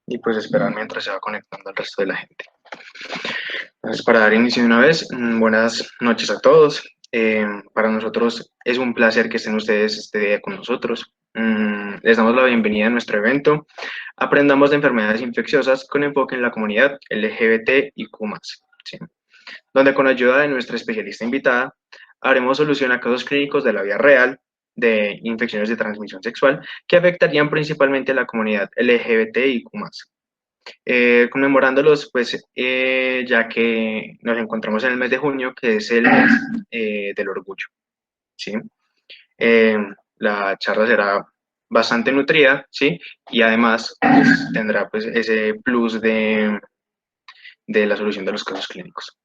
y pues esperar mientras se va conectando el resto de la gente. Entonces, para dar inicio de una vez, buenas noches a todos. Para nosotros es un placer que estén ustedes este día con nosotros. Les damos la bienvenida a nuestro evento Aprendamos de enfermedades infecciosas con enfoque en la comunidad LGBTIQ+, ¿sí? Donde con ayuda de nuestra especialista invitada haremos solución a casos clínicos de la vida real de infecciones de transmisión sexual que afectarían principalmente a la comunidad LGBTIQ+. Conmemorándolos, pues, ya que nos encontramos en el mes de junio, que es el mes del orgullo, ¿sí? Eh, la charla será bastante nutrida, ¿sí? Y además pues, tendrá pues, ese plus de la solución de los casos clínicos.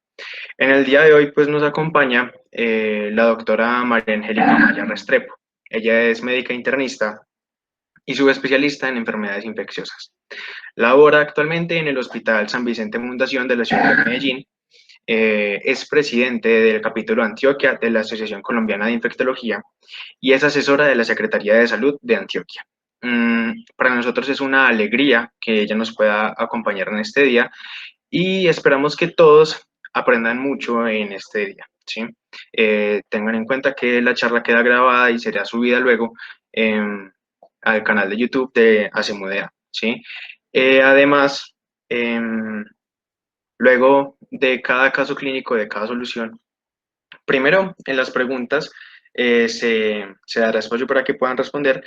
En el día de hoy, pues, nos acompaña la doctora María Angélica Maya Restrepo. Ella es médica internista y subespecialista en enfermedades infecciosas. Labora actualmente en el Hospital San Vicente Fundación de la ciudad de Medellín. Es presidente del capítulo Antioquia de la Asociación Colombiana de Infectología y es asesora de la Secretaría de Salud de Antioquia. Para nosotros es una alegría que ella nos pueda acompañar en este día y esperamos que todos aprendan mucho en este día, ¿sí? Tengan en cuenta que la charla queda grabada y será subida luego al canal de YouTube de Acemudea, ¿sí? Además, luego de cada caso clínico, de cada solución, primero en las preguntas se dará espacio para que puedan responder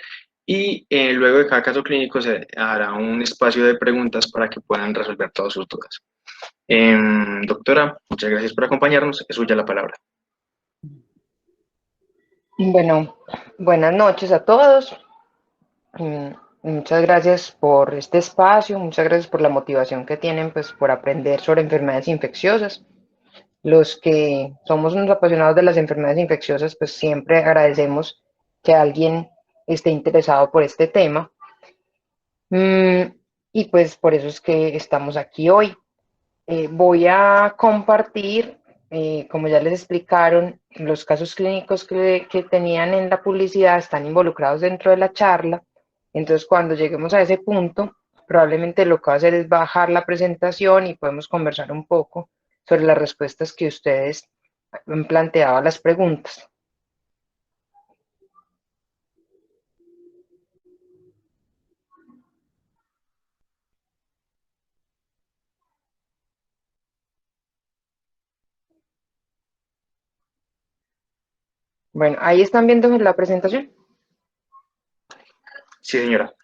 y luego de cada caso clínico se hará un espacio de preguntas para que puedan resolver todas sus dudas. Doctora, muchas gracias por acompañarnos. Es suya la palabra. Bueno, buenas noches a todos. Mm, Muchas gracias por este espacio, muchas gracias por la motivación que tienen pues por aprender sobre enfermedades infecciosas. Los que somos unos apasionados de las enfermedades infecciosas, pues siempre agradecemos que alguien esté interesado por este tema. Y pues por eso es que estamos aquí hoy. Voy a compartir, como ya les explicaron, los casos clínicos que tenían en la publicidad están involucrados dentro de la charla. Entonces, cuando lleguemos a ese punto, probablemente lo que va a hacer es bajar la presentación y podemos conversar un poco sobre las respuestas que ustedes han planteado a las preguntas. Bueno, ahí están viendo la presentación. Sí, señora.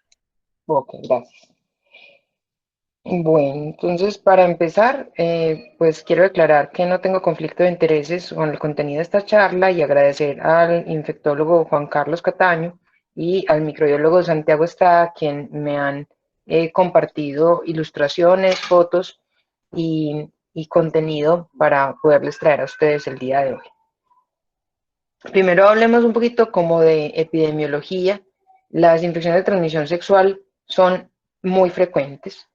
Ok, gracias. Bueno, entonces para empezar, pues quiero declarar que no tengo conflicto de intereses con el contenido de esta charla y agradecer al infectólogo Juan Carlos Cataño y al microbiólogo Santiago Estrada, quien me han compartido ilustraciones, fotos y contenido para poderles traer a ustedes el día de hoy. Primero hablemos un poquito como de epidemiología. Las infecciones de transmisión sexual son muy frecuentes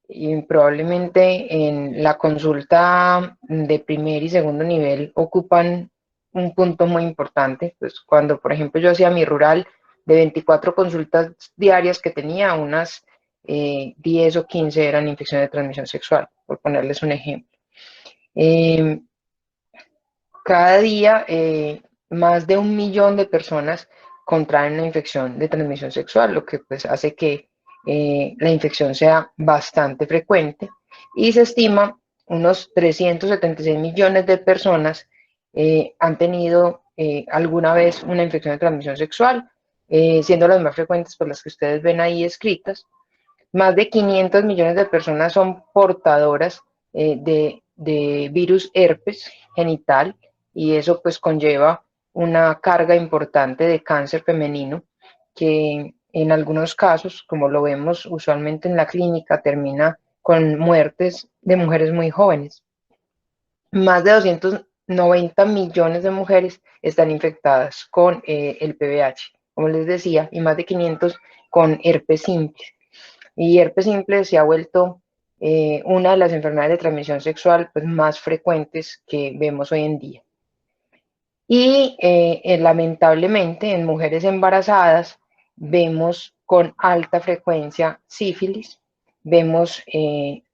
y probablemente en la consulta de primer y segundo nivel ocupan un punto muy importante. Pues cuando, por ejemplo, yo hacía mi rural de 24 consultas diarias que tenía, unas 10 o 15 eran infecciones de transmisión sexual, por ponerles un ejemplo. Eh, Cada día más de 1 millón de personas contraen una infección de transmisión sexual, lo que pues hace que la infección sea bastante frecuente y se estima unos 376 millones de personas han tenido alguna vez una infección de transmisión sexual, siendo las más frecuentes por las que ustedes ven ahí escritas. Más de 500 millones de personas son portadoras de virus herpes genital y eso pues conlleva una carga importante de cáncer femenino que en algunos casos, como lo vemos usualmente en la clínica, termina con muertes de mujeres muy jóvenes. Más de 290 millones de mujeres están infectadas con el VIH, como les decía, y más de 500 con herpes simple. Y herpes simple se ha vuelto una de las enfermedades de transmisión sexual pues, más frecuentes que vemos hoy en día. Y lamentablemente en mujeres embarazadas vemos con alta frecuencia sífilis vemos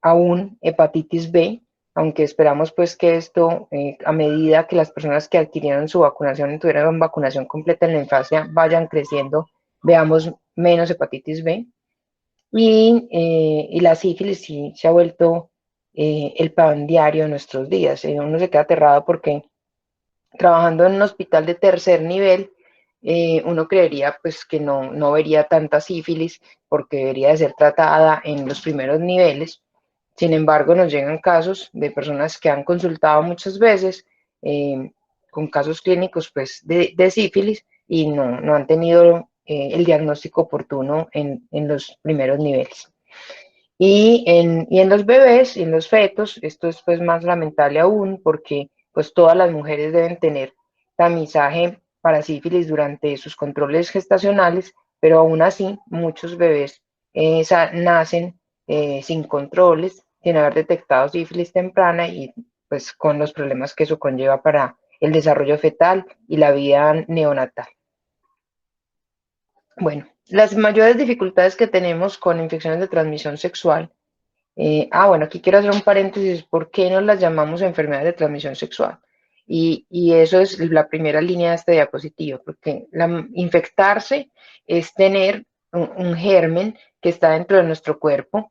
aún hepatitis B, aunque esperamos pues que esto, a medida que las personas que adquirieron su vacunación y tuvieron vacunación completa en la infancia vayan creciendo, veamos menos hepatitis B. Y la sífilis sí se ha vuelto el pan diario de nuestros días. Uno se queda aterrado porque trabajando en un hospital de tercer nivel, uno creería pues que no vería tanta sífilis porque debería de ser tratada en los primeros niveles. Sin embargo, nos llegan casos de personas que han consultado muchas veces con casos clínicos pues, de sífilis y no han tenido el diagnóstico oportuno en los primeros niveles. Y en los bebés y en los fetos, esto es pues más lamentable aún porque pues todas las mujeres deben tener tamizaje para sífilis durante sus controles gestacionales, pero aún así muchos bebés nacen sin controles, sin haber detectado sífilis temprana y pues con los problemas que eso conlleva para el desarrollo fetal y la vida neonatal. Bueno, las mayores dificultades que tenemos con infecciones de transmisión sexual. Bueno, aquí quiero hacer un paréntesis, ¿por qué no las llamamos enfermedades de transmisión sexual? Y eso es la primera línea de esta diapositiva, porque infectarse es tener un germen que está dentro de nuestro cuerpo,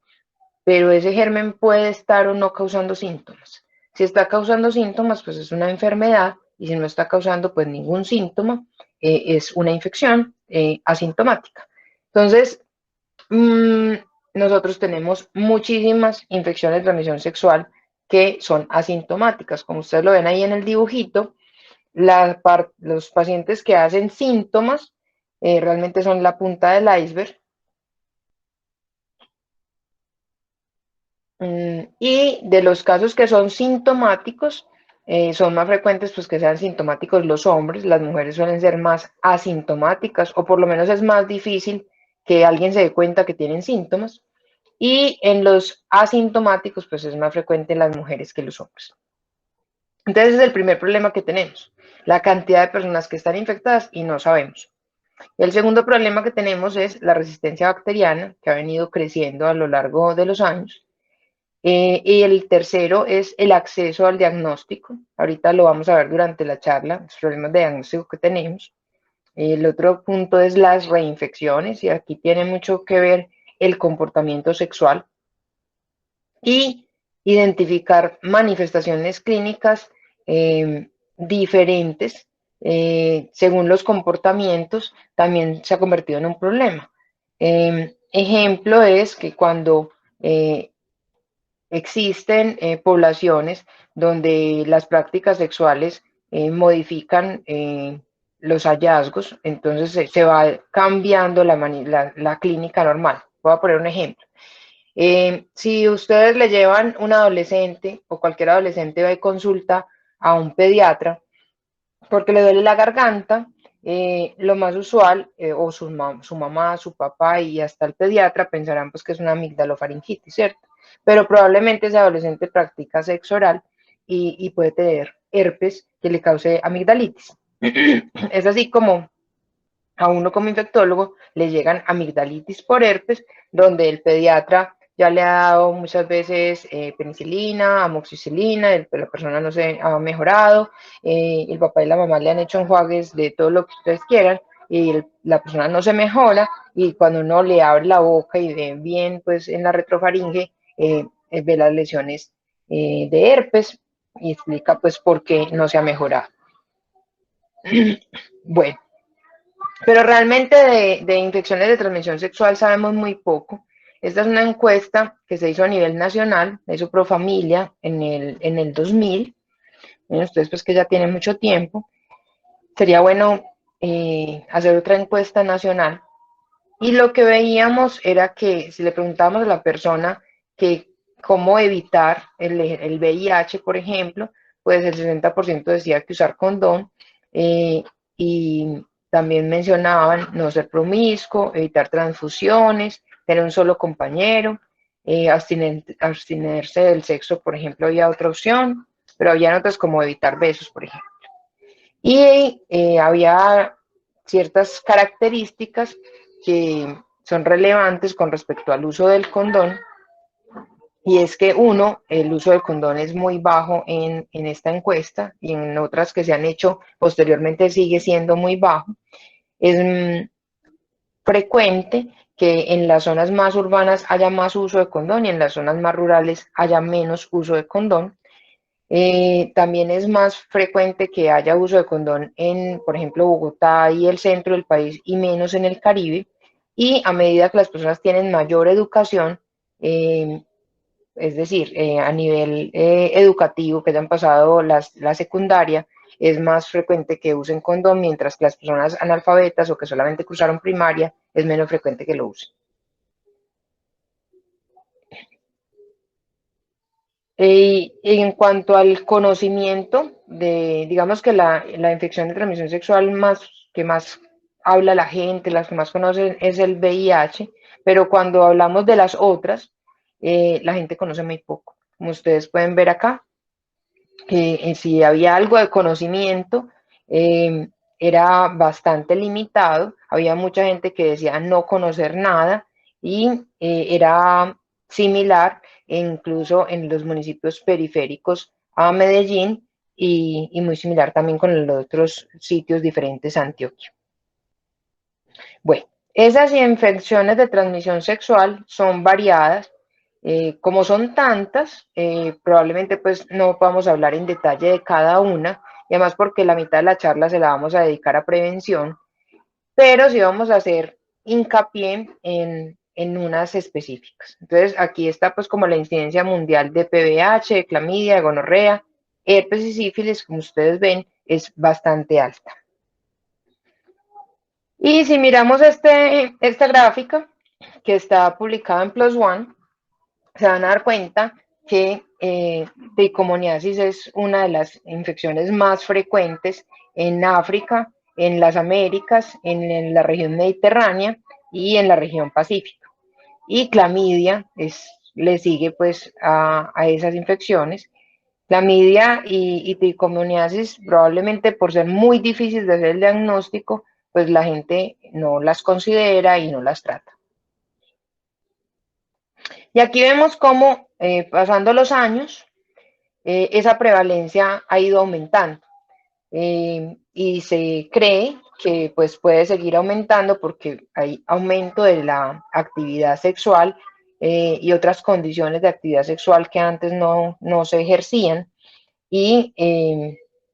pero ese germen puede estar o no causando síntomas. Si está causando síntomas, pues es una enfermedad, y si no está causando pues ningún síntoma, es una infección asintomática. Entonces, nosotros tenemos muchísimas infecciones de transmisión sexual que son asintomáticas. Como ustedes lo ven ahí en el dibujito, los pacientes que hacen síntomas realmente son la punta del iceberg. Y de los casos que son sintomáticos, son más frecuentes pues que sean sintomáticos los hombres, las mujeres suelen ser más asintomáticas, o por lo menos es más difícil que alguien se dé cuenta que tienen síntomas. Y en los asintomáticos, pues es más frecuente en las mujeres que los hombres. Entonces, ese es el primer problema que tenemos, la cantidad de personas que están infectadas y no sabemos. El segundo problema que tenemos es la resistencia bacteriana, que ha venido creciendo a lo largo de los años. Y el tercero es el acceso al diagnóstico. Ahorita lo vamos a ver durante la charla, los problemas de diagnóstico que tenemos. El otro punto es las reinfecciones, y aquí tiene mucho que ver el comportamiento sexual y identificar manifestaciones clínicas diferentes según los comportamientos, también se ha convertido en un problema. Ejemplo es que cuando existen poblaciones donde las prácticas sexuales modifican los hallazgos, entonces se va cambiando la clínica normal. Voy a poner un ejemplo. Si ustedes le llevan un adolescente o cualquier adolescente va y consulta a un pediatra porque le duele la garganta, lo más usual, o su mamá, su papá y hasta el pediatra pensarán pues que es una amigdalofaringitis, ¿cierto? Pero probablemente ese adolescente practica sexo oral y puede tener herpes que le cause amigdalitis. Es así como a uno como infectólogo le llegan amigdalitis por herpes, donde el pediatra ya le ha dado muchas veces penicilina, amoxicilina, la persona no se ha mejorado, el papá y la mamá le han hecho enjuagues de todo lo que ustedes quieran, y la persona no se mejora, y cuando uno le abre la boca y ve bien pues en la retrofaringe, ve las lesiones de herpes y explica pues por qué no se ha mejorado. Bueno, pero realmente de infecciones de transmisión sexual sabemos muy poco. Esta es una encuesta que se hizo a nivel nacional, la hizo Profamilia en el 2000. Ustedes pues que ya tienen mucho tiempo. Sería bueno hacer otra encuesta nacional. Y lo que veíamos era que si le preguntábamos a la persona que cómo evitar el VIH, por ejemplo, pues el 60% decía que usar condón, y también mencionaban no ser promiscuo, evitar transfusiones, tener un solo compañero, abstenerse del sexo, por ejemplo, había otra opción, pero había otras como evitar besos, por ejemplo. Y había ciertas características que son relevantes con respecto al uso del condón, y es que uno, el uso del condón es muy bajo en esta encuesta y en otras que se han hecho posteriormente sigue siendo muy bajo. Es frecuente que en las zonas más urbanas haya más uso de condón y en las zonas más rurales haya menos uso de condón. También es más frecuente que haya uso de condón en, por ejemplo, Bogotá y el centro del país y menos en el Caribe. Y a medida que las personas tienen mayor educación, eh, es decir, a nivel educativo, que hayan pasado la secundaria, es más frecuente que usen condón, mientras que las personas analfabetas o que solamente cruzaron primaria es menos frecuente que lo usen. En cuanto al conocimiento de, digamos que la infección de transmisión sexual que más habla la gente, las que más conocen es el VIH, pero cuando hablamos de las otras, la gente conoce muy poco. Como ustedes pueden ver acá, si había algo de conocimiento, eh, era bastante limitado. Había mucha gente que decía no conocer nada y era similar incluso en los municipios periféricos a Medellín y muy similar también con los otros sitios diferentes a Antioquia. Bueno, esas infecciones de transmisión sexual son variadas. Como son tantas, probablemente pues no podamos hablar en detalle de cada una, y además porque la mitad de la charla se la vamos a dedicar a prevención, pero sí vamos a hacer hincapié en unas específicas. Entonces, aquí está pues como la incidencia mundial de PVH, de clamidia, de gonorrea, herpes y sífilis, como ustedes ven, es bastante alta. Y si miramos esta gráfica que está publicada en PLOS ONE, se van a dar cuenta que tricomoniasis es una de las infecciones más frecuentes en África, en las Américas, en la región mediterránea y en la región pacífica. Y clamidia le sigue pues a esas infecciones. Clamidia y tricomoniasis probablemente por ser muy difíciles de hacer el diagnóstico, pues la gente no las considera y no las trata. Y aquí vemos cómo pasando los años, esa prevalencia ha ido aumentando y se cree que pues puede seguir aumentando porque hay aumento de la actividad sexual y otras condiciones de actividad sexual que antes no se ejercían y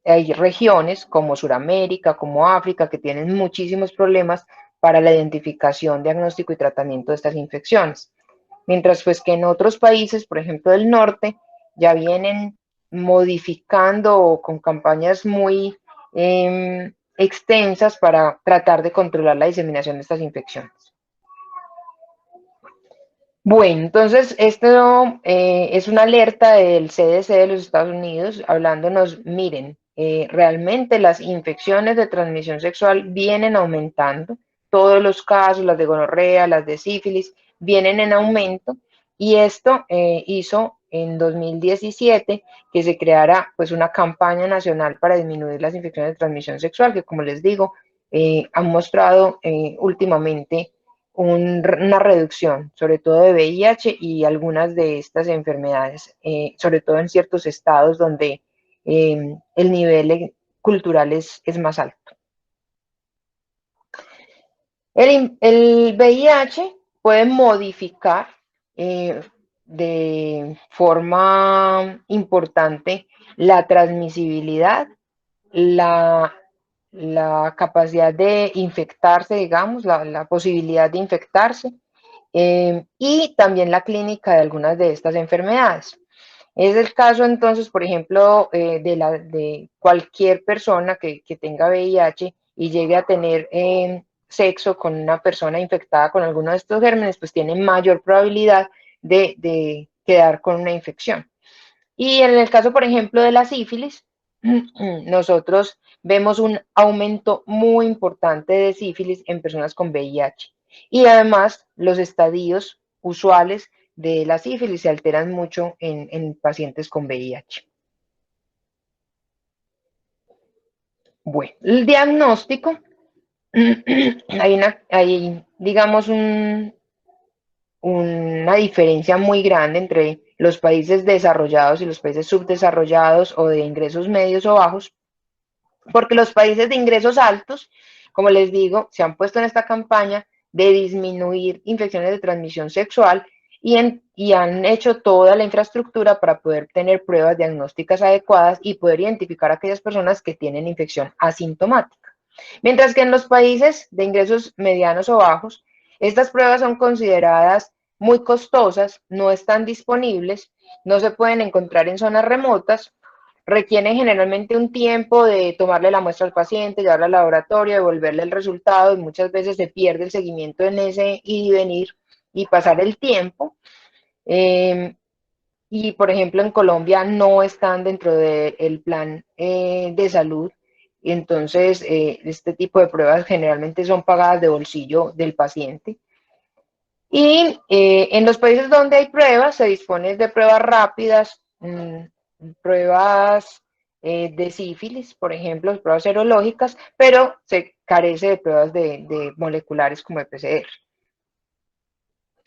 hay regiones como Sudamérica, como África, que tienen muchísimos problemas para la identificación, diagnóstico y tratamiento de estas infecciones. Mientras pues que en otros países, por ejemplo del norte, ya vienen modificando con campañas muy extensas para tratar de controlar la diseminación de estas infecciones. Bueno, entonces esto es una alerta del CDC de los Estados Unidos hablándonos, miren, realmente las infecciones de transmisión sexual vienen aumentando, todos los casos, las de gonorrea, las de sífilis, vienen en aumento y esto hizo en 2017 que se creara pues una campaña nacional para disminuir las infecciones de transmisión sexual que como les digo han mostrado últimamente una reducción, sobre todo de VIH y algunas de estas enfermedades, sobre todo en ciertos estados donde el nivel cultural es más alto. El VIH puede modificar de forma importante la transmisibilidad, la capacidad de infectarse, digamos, la posibilidad de infectarse y también la clínica de algunas de estas enfermedades. Es el caso entonces, por ejemplo, de cualquier persona que tenga VIH y llegue a tener sexo con una persona infectada con alguno de estos gérmenes, pues tiene mayor probabilidad de quedar con una infección. Y en el caso, por ejemplo, de la sífilis, nosotros vemos un aumento muy importante de sífilis en personas con VIH. Y además, los estadios usuales de la sífilis se alteran mucho en pacientes con VIH. Bueno, el diagnóstico, hay digamos, una diferencia muy grande entre los países desarrollados y los países subdesarrollados o de ingresos medios o bajos, porque los países de ingresos altos, como les digo, se han puesto en esta campaña de disminuir infecciones de transmisión sexual y han hecho toda la infraestructura para poder tener pruebas diagnósticas adecuadas y poder identificar a aquellas personas que tienen infección asintomática. Mientras que en los países de ingresos medianos o bajos, estas pruebas son consideradas muy costosas, no están disponibles, no se pueden encontrar en zonas remotas, requieren generalmente un tiempo de tomarle la muestra al paciente, llevarla al laboratorio, devolverle el resultado y muchas veces se pierde el seguimiento en ese ir y venir y pasar el tiempo. Y por ejemplo en Colombia no están dentro del plan de salud y entonces este tipo de pruebas generalmente son pagadas de bolsillo del paciente. Y en los países donde hay pruebas se dispone de pruebas rápidas, pruebas de sífilis, por ejemplo, pruebas serológicas, pero se carece de pruebas de moleculares como el PCR.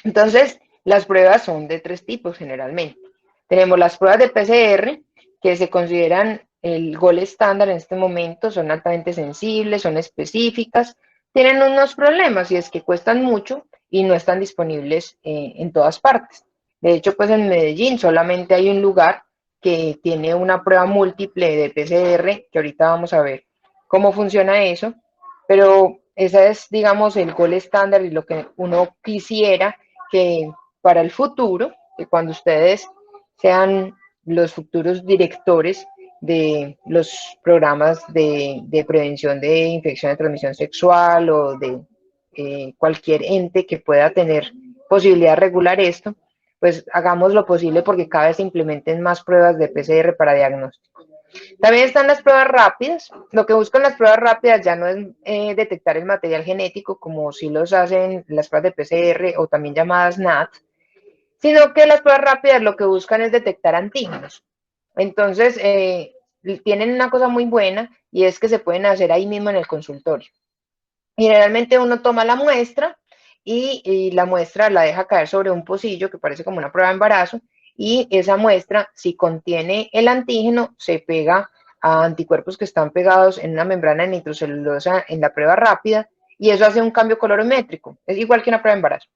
Entonces, las pruebas son de tres tipos generalmente. Tenemos las pruebas de PCR, que se consideran el gol estándar en este momento, son altamente sensibles, son específicas, tienen unos problemas y es que cuestan mucho y no están disponibles en todas partes. De hecho, pues en Medellín solamente hay un lugar que tiene una prueba múltiple de PCR, que ahorita vamos a ver cómo funciona eso, pero esa es, digamos, el gol estándar y lo que uno quisiera que para el futuro, que cuando ustedes sean los futuros directores de los programas de prevención de infección de transmisión sexual o de cualquier ente que pueda tener posibilidad de regular esto, pues hagamos lo posible porque cada vez se implementen más pruebas de PCR para diagnóstico. También están las pruebas rápidas. Lo que buscan las pruebas rápidas ya no es detectar el material genético, como si los hacen las pruebas de PCR o también llamadas NAT, sino que las pruebas rápidas lo que buscan es detectar antígenos. Entonces, tienen una cosa muy buena y es que se pueden hacer ahí mismo en el consultorio. Generalmente uno toma la muestra y la muestra la deja caer sobre un pocillo que parece como una prueba de embarazo y esa muestra, si contiene el antígeno, se pega a anticuerpos que están pegados en una membrana nitrocelulosa en la prueba rápida y eso hace un cambio colorimétrico. Es igual que una prueba de embarazo.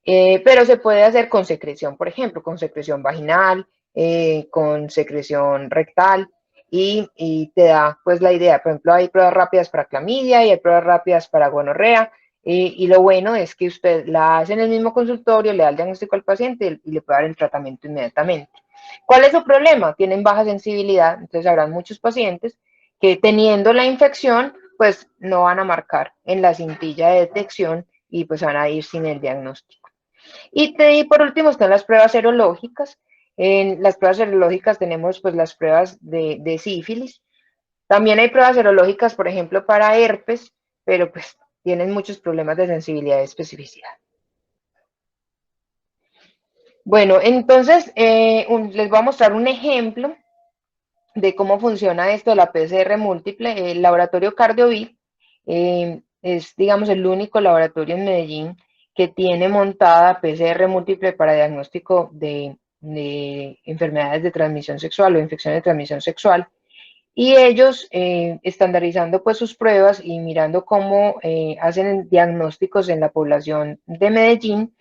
Pero se puede hacer con secreción, por ejemplo, con secreción vaginal, con secreción rectal y te da pues la idea. Por ejemplo, hay pruebas rápidas para clamidia y hay pruebas rápidas para gonorrea y lo bueno es que usted la hace en el mismo consultorio, le da el diagnóstico al paciente y le puede dar el tratamiento inmediatamente. ¿Cuál es su problema? Tienen baja sensibilidad, entonces habrán muchos pacientes que teniendo la infección pues no van a marcar en la cintilla de detección y pues van a ir sin el diagnóstico. Y por último están las pruebas serológicas. En las pruebas serológicas tenemos pues las pruebas de sífilis. También hay pruebas serológicas, por ejemplo, para herpes, pero pues tienen muchos problemas de sensibilidad y especificidad. Bueno, entonces les voy a mostrar un ejemplo de cómo funciona esto de la PCR múltiple. El laboratorio CardioVit es, digamos, el único laboratorio en Medellín que tiene montada PCR múltiple para diagnóstico de enfermedades de transmisión sexual o infecciones de transmisión sexual. Y ellos, estandarizando pues sus pruebas y mirando cómo hacen diagnósticos en la población de Medellín,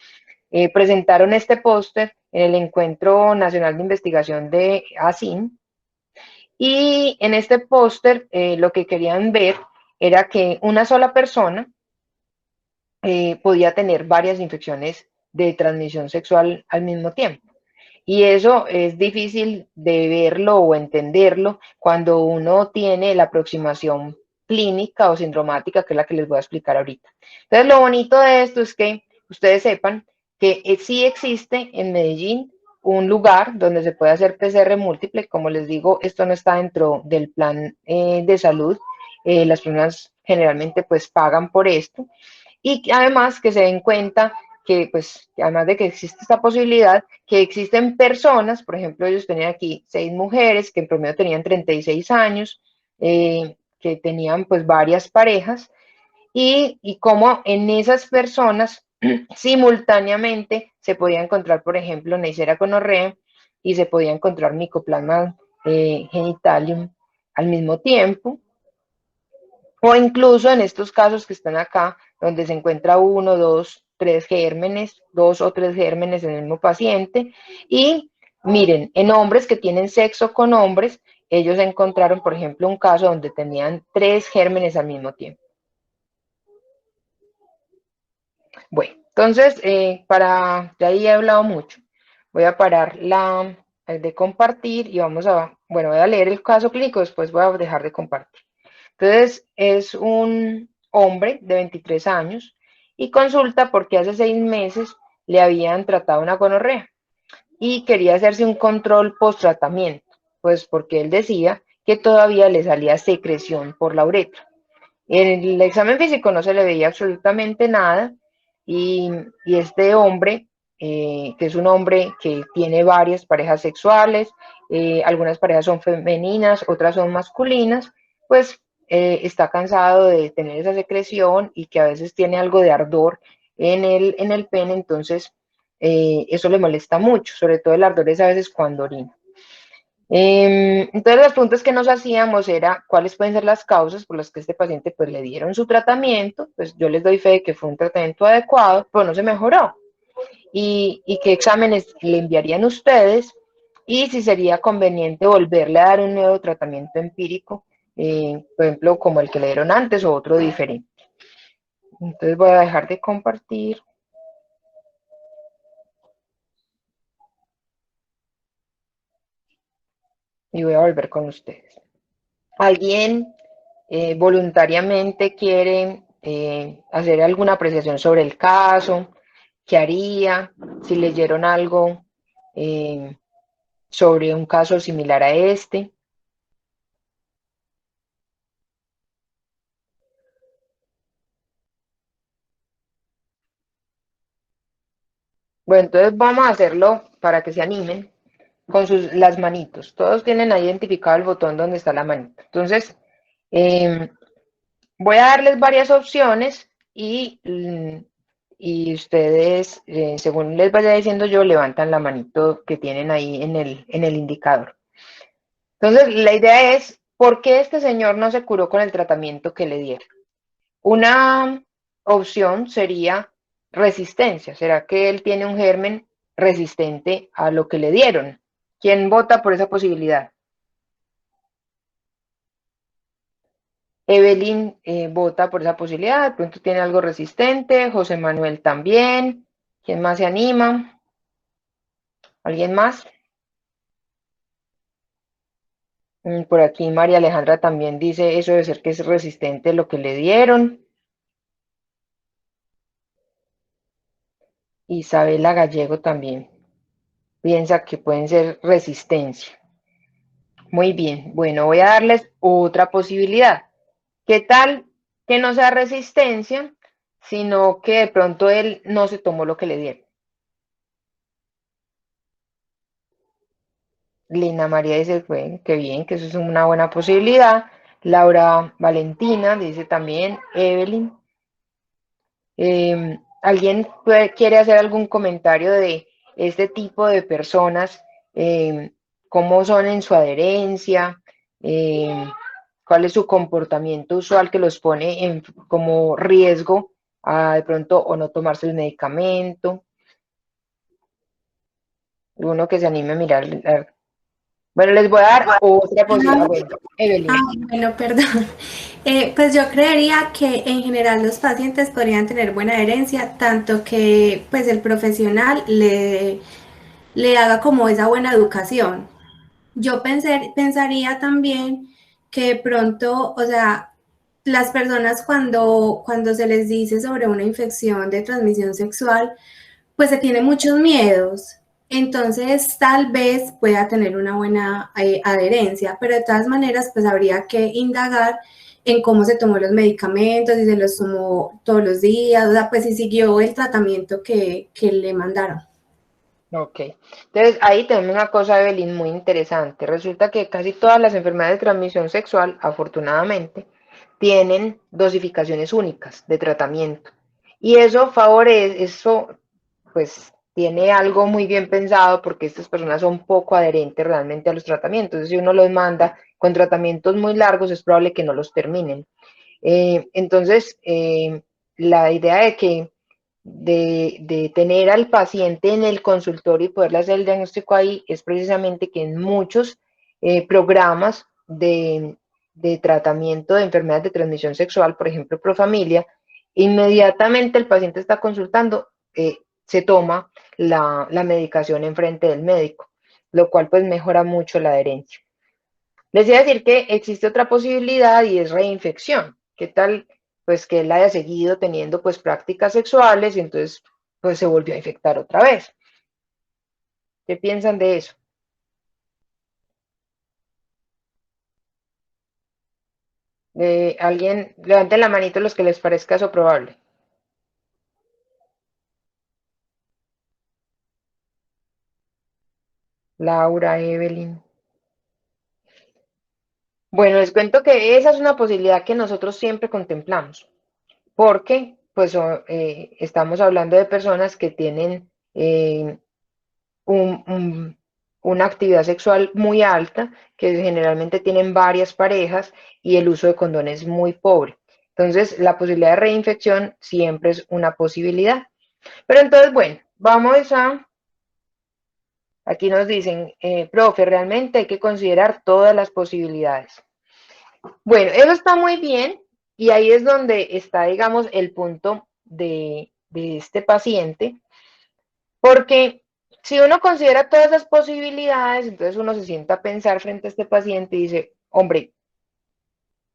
presentaron este póster en el Encuentro Nacional de Investigación de ASIN, y en este póster lo que querían ver era que una sola persona podía tener varias infecciones de transmisión sexual al mismo tiempo. Y eso es difícil de verlo o entenderlo cuando uno tiene la aproximación clínica o sindromática, que es la que les voy a explicar ahorita. Entonces, lo bonito de esto es que ustedes sepan que sí existe en Medellín un lugar donde se puede hacer PCR múltiple. Como les digo, esto no está dentro del plan de salud. Las personas generalmente pues pagan por esto. Y además que se den cuenta que, pues, además de que existe esta posibilidad, que existen personas, por ejemplo, ellos tenían aquí 6 mujeres que en promedio tenían 36 años, que tenían pues varias parejas, y cómo en esas personas simultáneamente se podía encontrar, por ejemplo, Neisseria gonorrea y se podía encontrar Mycoplasma genitalium al mismo tiempo, o incluso en estos casos que están acá, donde se encuentra uno, dos, tres gérmenes, dos o tres gérmenes en el mismo paciente. Y miren, en hombres que tienen sexo con hombres, ellos encontraron, por ejemplo, un caso donde tenían tres gérmenes al mismo tiempo. Bueno, entonces, de ahí he hablado mucho. Voy a parar de compartir y vamos a, bueno, voy a leer el caso clínico, después voy a dejar de compartir. Entonces, es un hombre de 23 años y consulta porque hace 6 meses le habían tratado una gonorrea y quería hacerse un control post-tratamiento, pues porque él decía que todavía le salía secreción por la uretra. En el examen físico no se le veía absolutamente nada y este hombre, que es un hombre que tiene varias parejas sexuales, algunas parejas son femeninas, otras son masculinas, pues está cansado de tener esa secreción y que a veces tiene algo de ardor en el pene, entonces eso le molesta mucho, sobre todo el ardor es a veces cuando orina. Entonces las preguntas que nos hacíamos era cuáles pueden ser las causas por las que este paciente pues le dieron su tratamiento, pues yo les doy fe de que fue un tratamiento adecuado, pero no se mejoró. Y qué exámenes le enviarían ustedes y si sería conveniente volverle a dar un nuevo tratamiento empírico, por ejemplo, como el que le dieron antes o otro diferente. Entonces voy a dejar de compartir y voy a volver con ustedes. ¿Alguien voluntariamente quiere hacer alguna apreciación sobre el caso? ¿Qué haría? Si leyeron algo eh, sobre un caso similar a este. Bueno, entonces vamos a hacerlo para que se animen con las manitos. Todos tienen ahí identificado el botón donde está la manita. Entonces, eh, voy a darles varias opciones y ustedes, según les vaya diciendo yo, levantan la manito que tienen ahí en el indicador. Entonces, la idea es, ¿por qué este señor no se curó con el tratamiento que le dieron? Una opción sería resistencia. ¿Será que él tiene un germen resistente a lo que le dieron? ¿Quién vota por esa posibilidad? Evelyn vota por esa posibilidad, de pronto tiene algo resistente, José Manuel también. ¿Quién más se anima? ¿Alguien más? Por aquí María Alejandra también dice eso de ser que es resistente lo que le dieron. Isabela Gallego también piensa que pueden ser resistencia. Muy bien, bueno, voy a darles otra posibilidad. ¿Qué tal que no sea resistencia, sino que de pronto él no se tomó lo que le dieron? Lina María dice, bueno, qué bien, que eso es una buena posibilidad. Laura Valentina dice también, Evelyn. ¿Alguien quiere hacer algún comentario de este tipo de personas? ¿Cómo son en su adherencia? Eh, ¿Cuál es su comportamiento usual que los pone como riesgo a de pronto o no tomarse el medicamento? Uno que se anime a mirar. Bueno, les voy a dar otra posibilidad. Bueno, Evelyn. Bueno, perdón. Pues yo creería que en general los pacientes podrían tener buena adherencia, tanto que pues el profesional le haga como esa buena educación. Yo pensaría también que de pronto, o sea, las personas cuando se les dice sobre una infección de transmisión sexual, pues se tiene muchos miedos. Entonces, tal vez pueda tener una buena adherencia, pero de todas maneras, pues habría que indagar en cómo se tomó los medicamentos, si se los tomó todos los días, o sea, pues si siguió el tratamiento que le mandaron. Ok, entonces ahí tenemos una cosa, Evelyn, muy interesante. Resulta que casi todas las enfermedades de transmisión sexual, afortunadamente, tienen dosificaciones únicas de tratamiento. Y eso favorece, eso pues tiene algo muy bien pensado porque estas personas son poco adherentes realmente a los tratamientos. Entonces, si uno los manda con tratamientos muy largos, es probable que no los terminen. Entonces, la idea de tener al paciente en el consultorio y poderle hacer el diagnóstico ahí es precisamente que en muchos programas de tratamiento de enfermedades de transmisión sexual, por ejemplo, Profamilia, inmediatamente el paciente está consultando, se toma la medicación en frente del médico, lo cual pues mejora mucho la adherencia. Les iba a decir que existe otra posibilidad y es reinfección. ¿Qué tal? Pues que él haya seguido teniendo pues prácticas sexuales y entonces pues se volvió a infectar otra vez. ¿Qué piensan de eso? Alguien, levanten la manito los que les parezca eso probable. Laura, Evelyn. Bueno, les cuento que esa es una posibilidad que nosotros siempre contemplamos, porque pues estamos hablando de personas que tienen un, un, una actividad sexual muy alta, que generalmente tienen varias parejas y el uso de condones es muy pobre. Entonces, la posibilidad de reinfección siempre es una posibilidad. Pero entonces, bueno, vamos a, aquí nos dicen, profe, realmente hay que considerar todas las posibilidades. Bueno, eso está muy bien y ahí es donde está, digamos, el punto de este paciente, porque si uno considera todas esas posibilidades, entonces uno se sienta a pensar frente a este paciente y dice, hombre,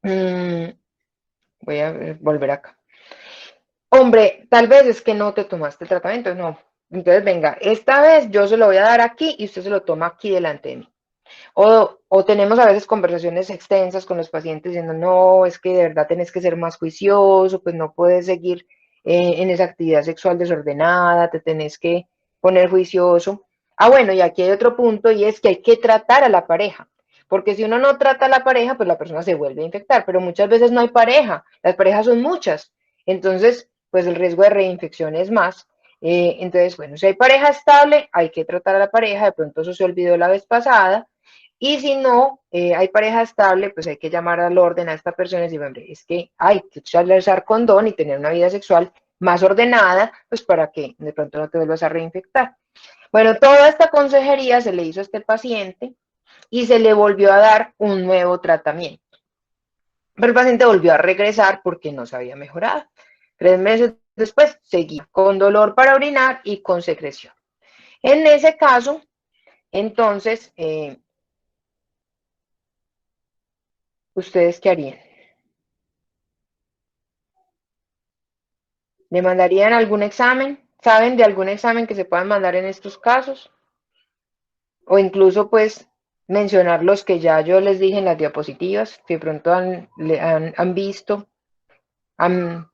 voy a volver acá. Hombre, tal vez es que no te tomaste el tratamiento, no. Entonces, venga, esta vez yo se lo voy a dar aquí y usted se lo toma aquí delante de mí. O tenemos a veces conversaciones extensas con los pacientes diciendo, no, es que de verdad tenés que ser más juicioso, pues no puedes seguir en esa actividad sexual desordenada, te tenés que poner juicioso. Ah, bueno, y aquí hay otro punto y es que hay que tratar a la pareja, porque si uno no trata a la pareja, pues la persona se vuelve a infectar, pero muchas veces no hay pareja, las parejas son muchas, entonces, pues el riesgo de reinfección es más. Entonces, bueno, si hay pareja estable, hay que tratar a la pareja, de pronto eso se olvidó la vez pasada, y si no hay pareja estable, pues hay que llamar al orden a esta persona y decir, hombre, es que hay que usar condón y tener una vida sexual más ordenada, pues para que de pronto no te vuelvas a reinfectar. Bueno, toda esta consejería se le hizo a este paciente y se le volvió a dar un nuevo tratamiento. Pero el paciente volvió a regresar porque no se había mejorado. 3 meses después seguía con dolor para orinar y con secreción. En ese caso, entonces, ¿ustedes qué harían? ¿Le mandarían algún examen? ¿Saben de algún examen que se puedan mandar en estos casos? O incluso, pues, mencionar los que ya yo les dije en las diapositivas, que de pronto han visto, han,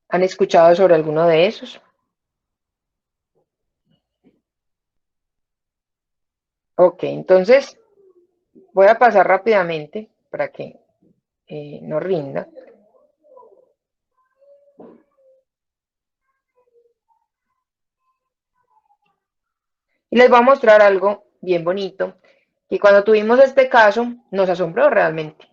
han escuchado sobre alguno de esos. Ok, entonces voy a pasar rápidamente para que no rinda. Y les voy a mostrar algo bien bonito, que cuando tuvimos este caso nos asombró realmente.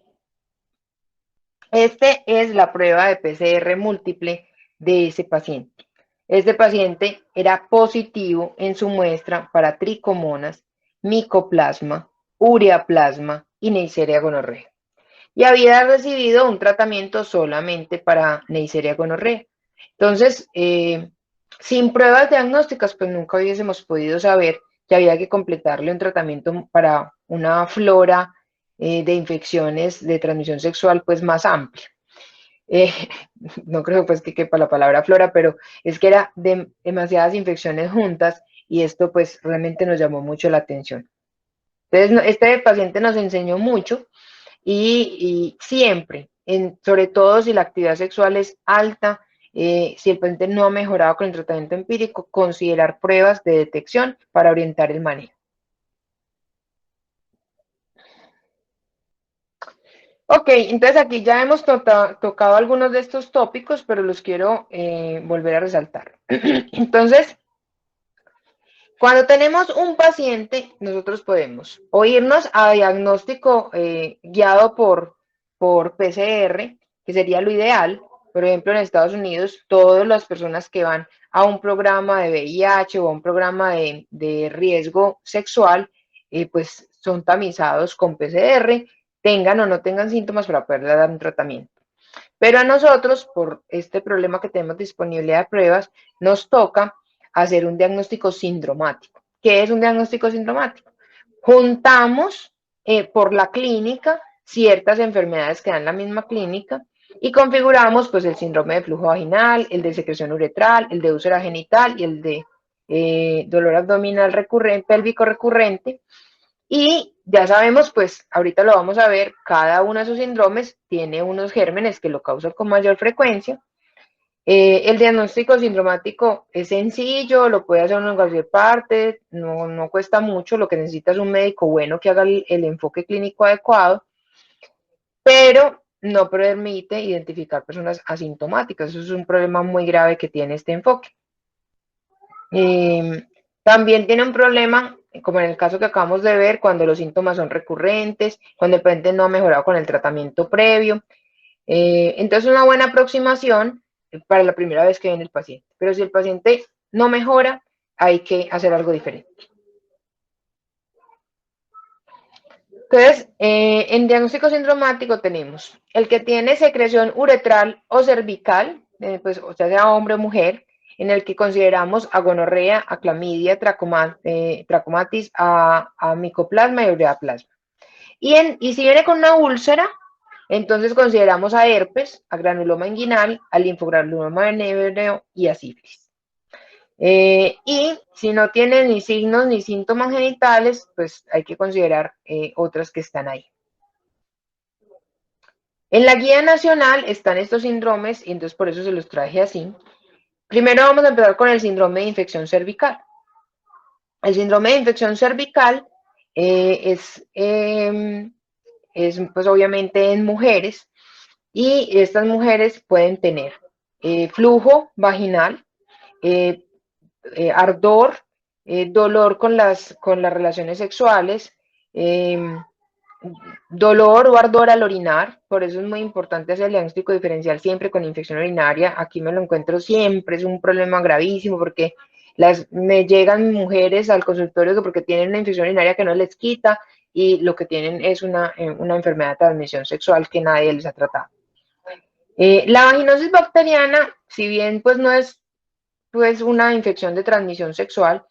Este es la prueba de PCR múltiple de ese paciente. Este paciente era positivo en su muestra para tricomonas, micoplasma, ureaplasma y Neisseria gonorrea. Y había recibido un tratamiento solamente para Neisseria gonorrea. Entonces, sin pruebas diagnósticas, pues nunca hubiésemos podido saber que había que completarle un tratamiento para una flora de infecciones de transmisión sexual pues más amplia. Eh, no creo pues que quepa la palabra flora, pero es que era demasiadas infecciones juntas y esto pues realmente nos llamó mucho la atención. Entonces, este paciente nos enseñó mucho y siempre, sobre todo si la actividad sexual es alta, si el paciente no ha mejorado con el tratamiento empírico, considerar pruebas de detección para orientar el manejo. Ok, entonces aquí ya hemos tocado algunos de estos tópicos, pero los quiero volver a resaltar. Entonces, Cuando tenemos un paciente, nosotros podemos o irnos a diagnóstico guiado por PCR, que sería lo ideal. Por ejemplo, en Estados Unidos, todas las personas que van a un programa de VIH o a un programa de riesgo sexual, pues son tamizados con PCR, tengan o no tengan síntomas para poder dar un tratamiento. Pero a nosotros, por este problema que tenemos de disponibilidad de pruebas, nos toca hacer un diagnóstico sindromático. ¿Qué es un diagnóstico sindromático? Juntamos por la clínica ciertas enfermedades que dan la misma clínica y configuramos pues el síndrome de flujo vaginal, el de secreción uretral, el de úlcera genital y el de dolor abdominal recurrente, pélvico recurrente. Y ya sabemos, pues ahorita lo vamos a ver, cada uno de esos síndromes tiene unos gérmenes que lo causan con mayor frecuencia. El diagnóstico sindromático es sencillo, lo puede hacer uno en cualquier parte, no cuesta mucho, lo que necesita es un médico bueno que haga el enfoque clínico adecuado, pero no permite identificar personas asintomáticas. Eso es un problema muy grave que tiene este enfoque. También tiene un problema, como en el caso que acabamos de ver, cuando los síntomas son recurrentes, cuando el paciente no ha mejorado con el tratamiento previo. Entonces, una buena aproximación para la primera vez que viene el paciente. Pero si el paciente no mejora, hay que hacer algo diferente. Entonces, en diagnóstico sindromático tenemos el que tiene secreción uretral o cervical, pues, o sea hombre o mujer, en el que consideramos a gonorrea, a clamidia, trachomatis, a micoplasma y ureaplasma. Y si viene con una úlcera, entonces consideramos a herpes, a granuloma inguinal, a linfogranuloma venéreo y a sífilis. Y si no tiene ni signos ni síntomas genitales, pues hay que considerar otras que están ahí. En la guía nacional están estos síndromes y entonces por eso se los traje así. Primero vamos a empezar con el síndrome de infección cervical. El síndrome de infección cervical es pues obviamente en mujeres y estas mujeres pueden tener flujo vaginal, ardor, dolor con las relaciones sexuales, dolor o ardor al orinar, por eso es muy importante hacer el diagnóstico diferencial siempre con infección urinaria. Aquí me lo encuentro siempre, es un problema gravísimo porque me llegan mujeres al consultorio porque tienen una infección urinaria que no les quita y lo que tienen es una enfermedad de transmisión sexual que nadie les ha tratado. La vaginosis bacteriana, si bien pues no es pues una infección de transmisión sexual,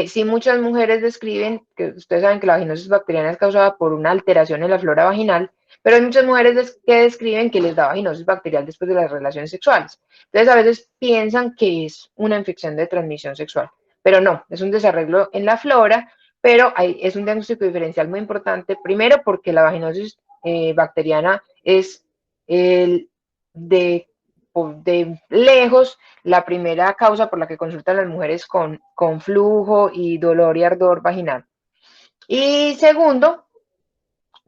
sí muchas mujeres describen, que ustedes saben que la vaginosis bacteriana es causada por una alteración en la flora vaginal, pero hay muchas mujeres que describen que les da vaginosis bacterial después de las relaciones sexuales. Entonces a veces piensan que es una infección de transmisión sexual, pero no, es un desarreglo en la flora, pero es un diagnóstico diferencial muy importante, primero porque la vaginosis bacteriana es de lejos la primera causa por la que consultan las mujeres con flujo y dolor y ardor vaginal. Y segundo,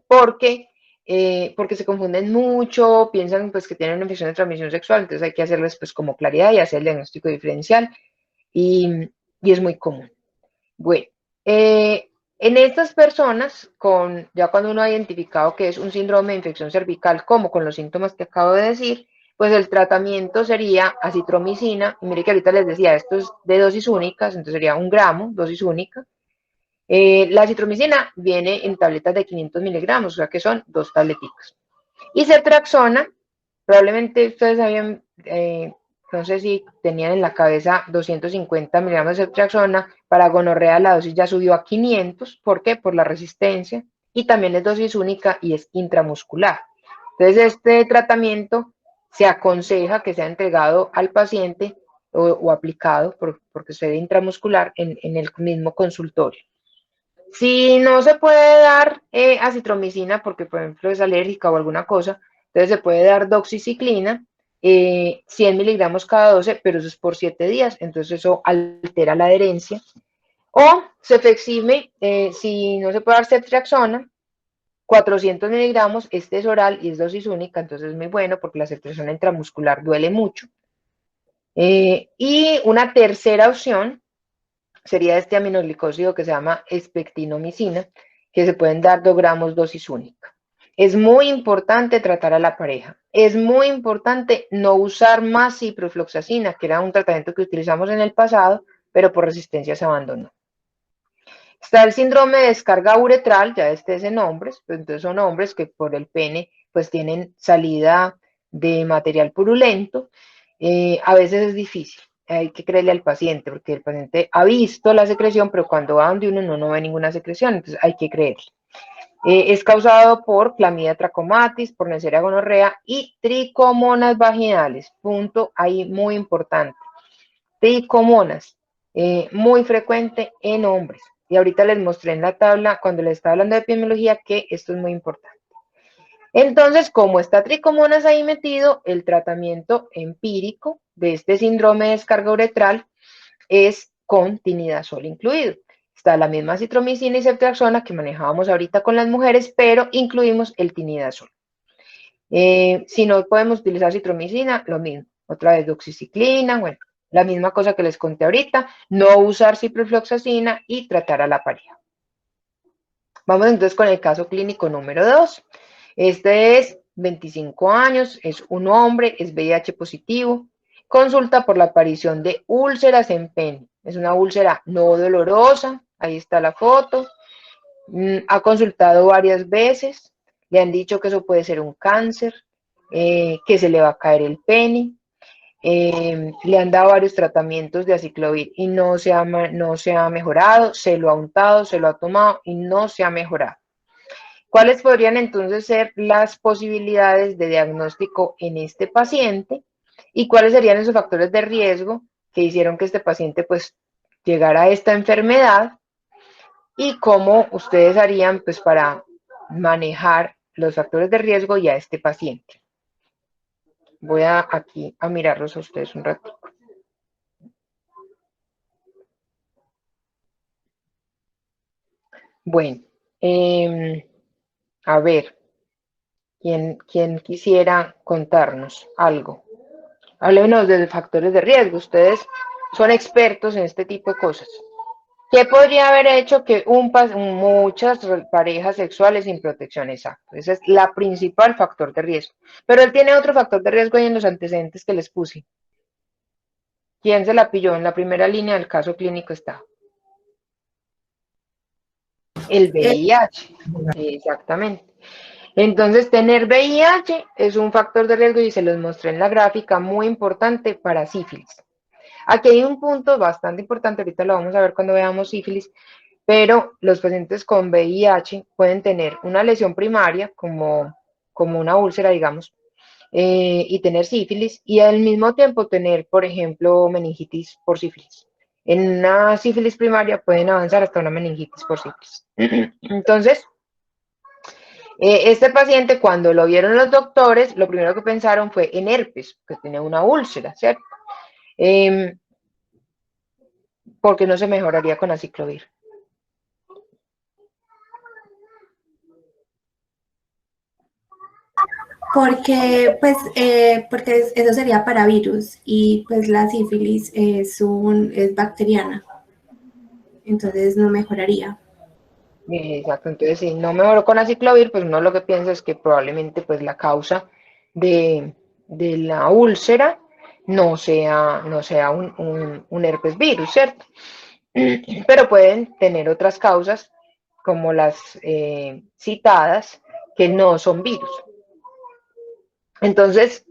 porque se confunden mucho, piensan pues que tienen una infección de transmisión sexual, entonces hay que hacerles pues como claridad y hacer el diagnóstico diferencial y es muy común. Bueno, en estas personas, ya cuando uno ha identificado que es un síndrome de infección cervical, como con los síntomas que acabo de decir, pues el tratamiento sería acitromicina, y mire que ahorita les decía, esto es de dosis únicas, entonces sería 1 gramo, dosis única. La acitromicina viene en tabletas de 500 miligramos, o sea que son 2 tableticas. Y ceftriaxona, probablemente ustedes habían, no sé si tenían en la cabeza 250 miligramos de ceftriaxona, para gonorrea la dosis ya subió a 500, ¿por qué? Por la resistencia, y también es dosis única y es intramuscular. Entonces este tratamiento se aconseja que sea entregado al paciente o aplicado, porque se ve intramuscular, en el mismo consultorio. Si no se puede dar acitromicina porque, por ejemplo, es alérgica o alguna cosa, entonces se puede dar doxiciclina, 100 miligramos cada 12, pero eso es por 7 días, entonces eso altera la adherencia. O cefexime, si no se puede dar ceftriaxona, 400 miligramos, este es oral y es dosis única, entonces es muy bueno porque la ceftriaxona intramuscular duele mucho. Y una tercera opción sería este aminoglicósido que se llama espectinomicina, que se pueden dar 2 gramos dosis única. Es muy importante tratar a la pareja. Es muy importante no usar más ciprofloxacina, que era un tratamiento que utilizamos en el pasado, pero por resistencia se abandonó. Está el síndrome de descarga uretral, ya este es en hombres, pues entonces son hombres que por el pene pues tienen salida de material purulento. A veces es difícil, hay que creerle al paciente, porque el paciente ha visto la secreción, pero cuando va donde uno no ve ninguna secreción, entonces hay que creerle. Es causado por clamidia trachomatis, por Neisseria gonorrea y tricomonas vaginales. Punto ahí muy importante. Tricomonas, muy frecuente en hombres. Y ahorita les mostré en la tabla, cuando les estaba hablando de epidemiología, que esto es muy importante. Entonces, como está tricomonas ahí metido, el tratamiento empírico de este síndrome de descarga uretral es con tinidazol incluido. Está la misma citromicina y ceftriaxona que manejábamos ahorita con las mujeres, pero incluimos el tinidazol. Si no podemos utilizar citromicina, lo mismo. Otra vez doxiciclina, bueno, la misma cosa que les conté ahorita, no usar ciprofloxacina y tratar a la pareja. Vamos entonces con el caso clínico número 2. Este es 25 años, es un hombre, es VIH positivo, consulta por la aparición de úlceras en pene. Es una úlcera no dolorosa, ahí está la foto. Ha consultado varias veces, le han dicho que eso puede ser un cáncer, que se le va a caer el pene. Le han dado varios tratamientos de aciclovir y no se ha mejorado, se lo ha untado, se lo ha tomado y no se ha mejorado. ¿Cuáles podrían entonces ser las posibilidades de diagnóstico en este paciente? ¿Y cuáles serían esos factores de riesgo que hicieron que este paciente pues llegara a esta enfermedad? ¿Y cómo ustedes harían pues para manejar los factores de riesgo y a este paciente? Voy aquí a mirarlos a ustedes un ratito. Bueno, a ver, ¿quién quisiera contarnos algo? Háblenos de factores de riesgo. Ustedes son expertos en este tipo de cosas. ¿Qué podría haber hecho que muchas parejas sexuales sin protección? Exacto. Ese es la principal factor de riesgo. Pero él tiene otro factor de riesgo ahí en los antecedentes que les puse. ¿Quién se la pilló? En la primera línea del caso clínico está. El VIH. Exactamente. Entonces, tener VIH es un factor de riesgo y se los mostré en la gráfica muy importante para sífilis. Aquí hay un punto bastante importante, ahorita lo vamos a ver cuando veamos sífilis, pero los pacientes con VIH pueden tener una lesión primaria, como una úlcera, digamos, y tener sífilis, y al mismo tiempo tener, por ejemplo, meningitis por sífilis. En una sífilis primaria pueden avanzar hasta una meningitis por sífilis. Entonces, este paciente, cuando lo vieron los doctores, lo primero que pensaron fue en herpes, que tenía una úlcera, ¿cierto? Porque no se mejoraría con aciclovir. Porque eso sería para virus y pues la sífilis es bacteriana, entonces no mejoraría. Exacto, entonces si no mejoró con aciclovir, pues uno lo que piensa es que probablemente pues la causa de la úlcera no sea un herpes virus, ¿cierto? Pero pueden tener otras causas como las citadas que no son virus. Entonces,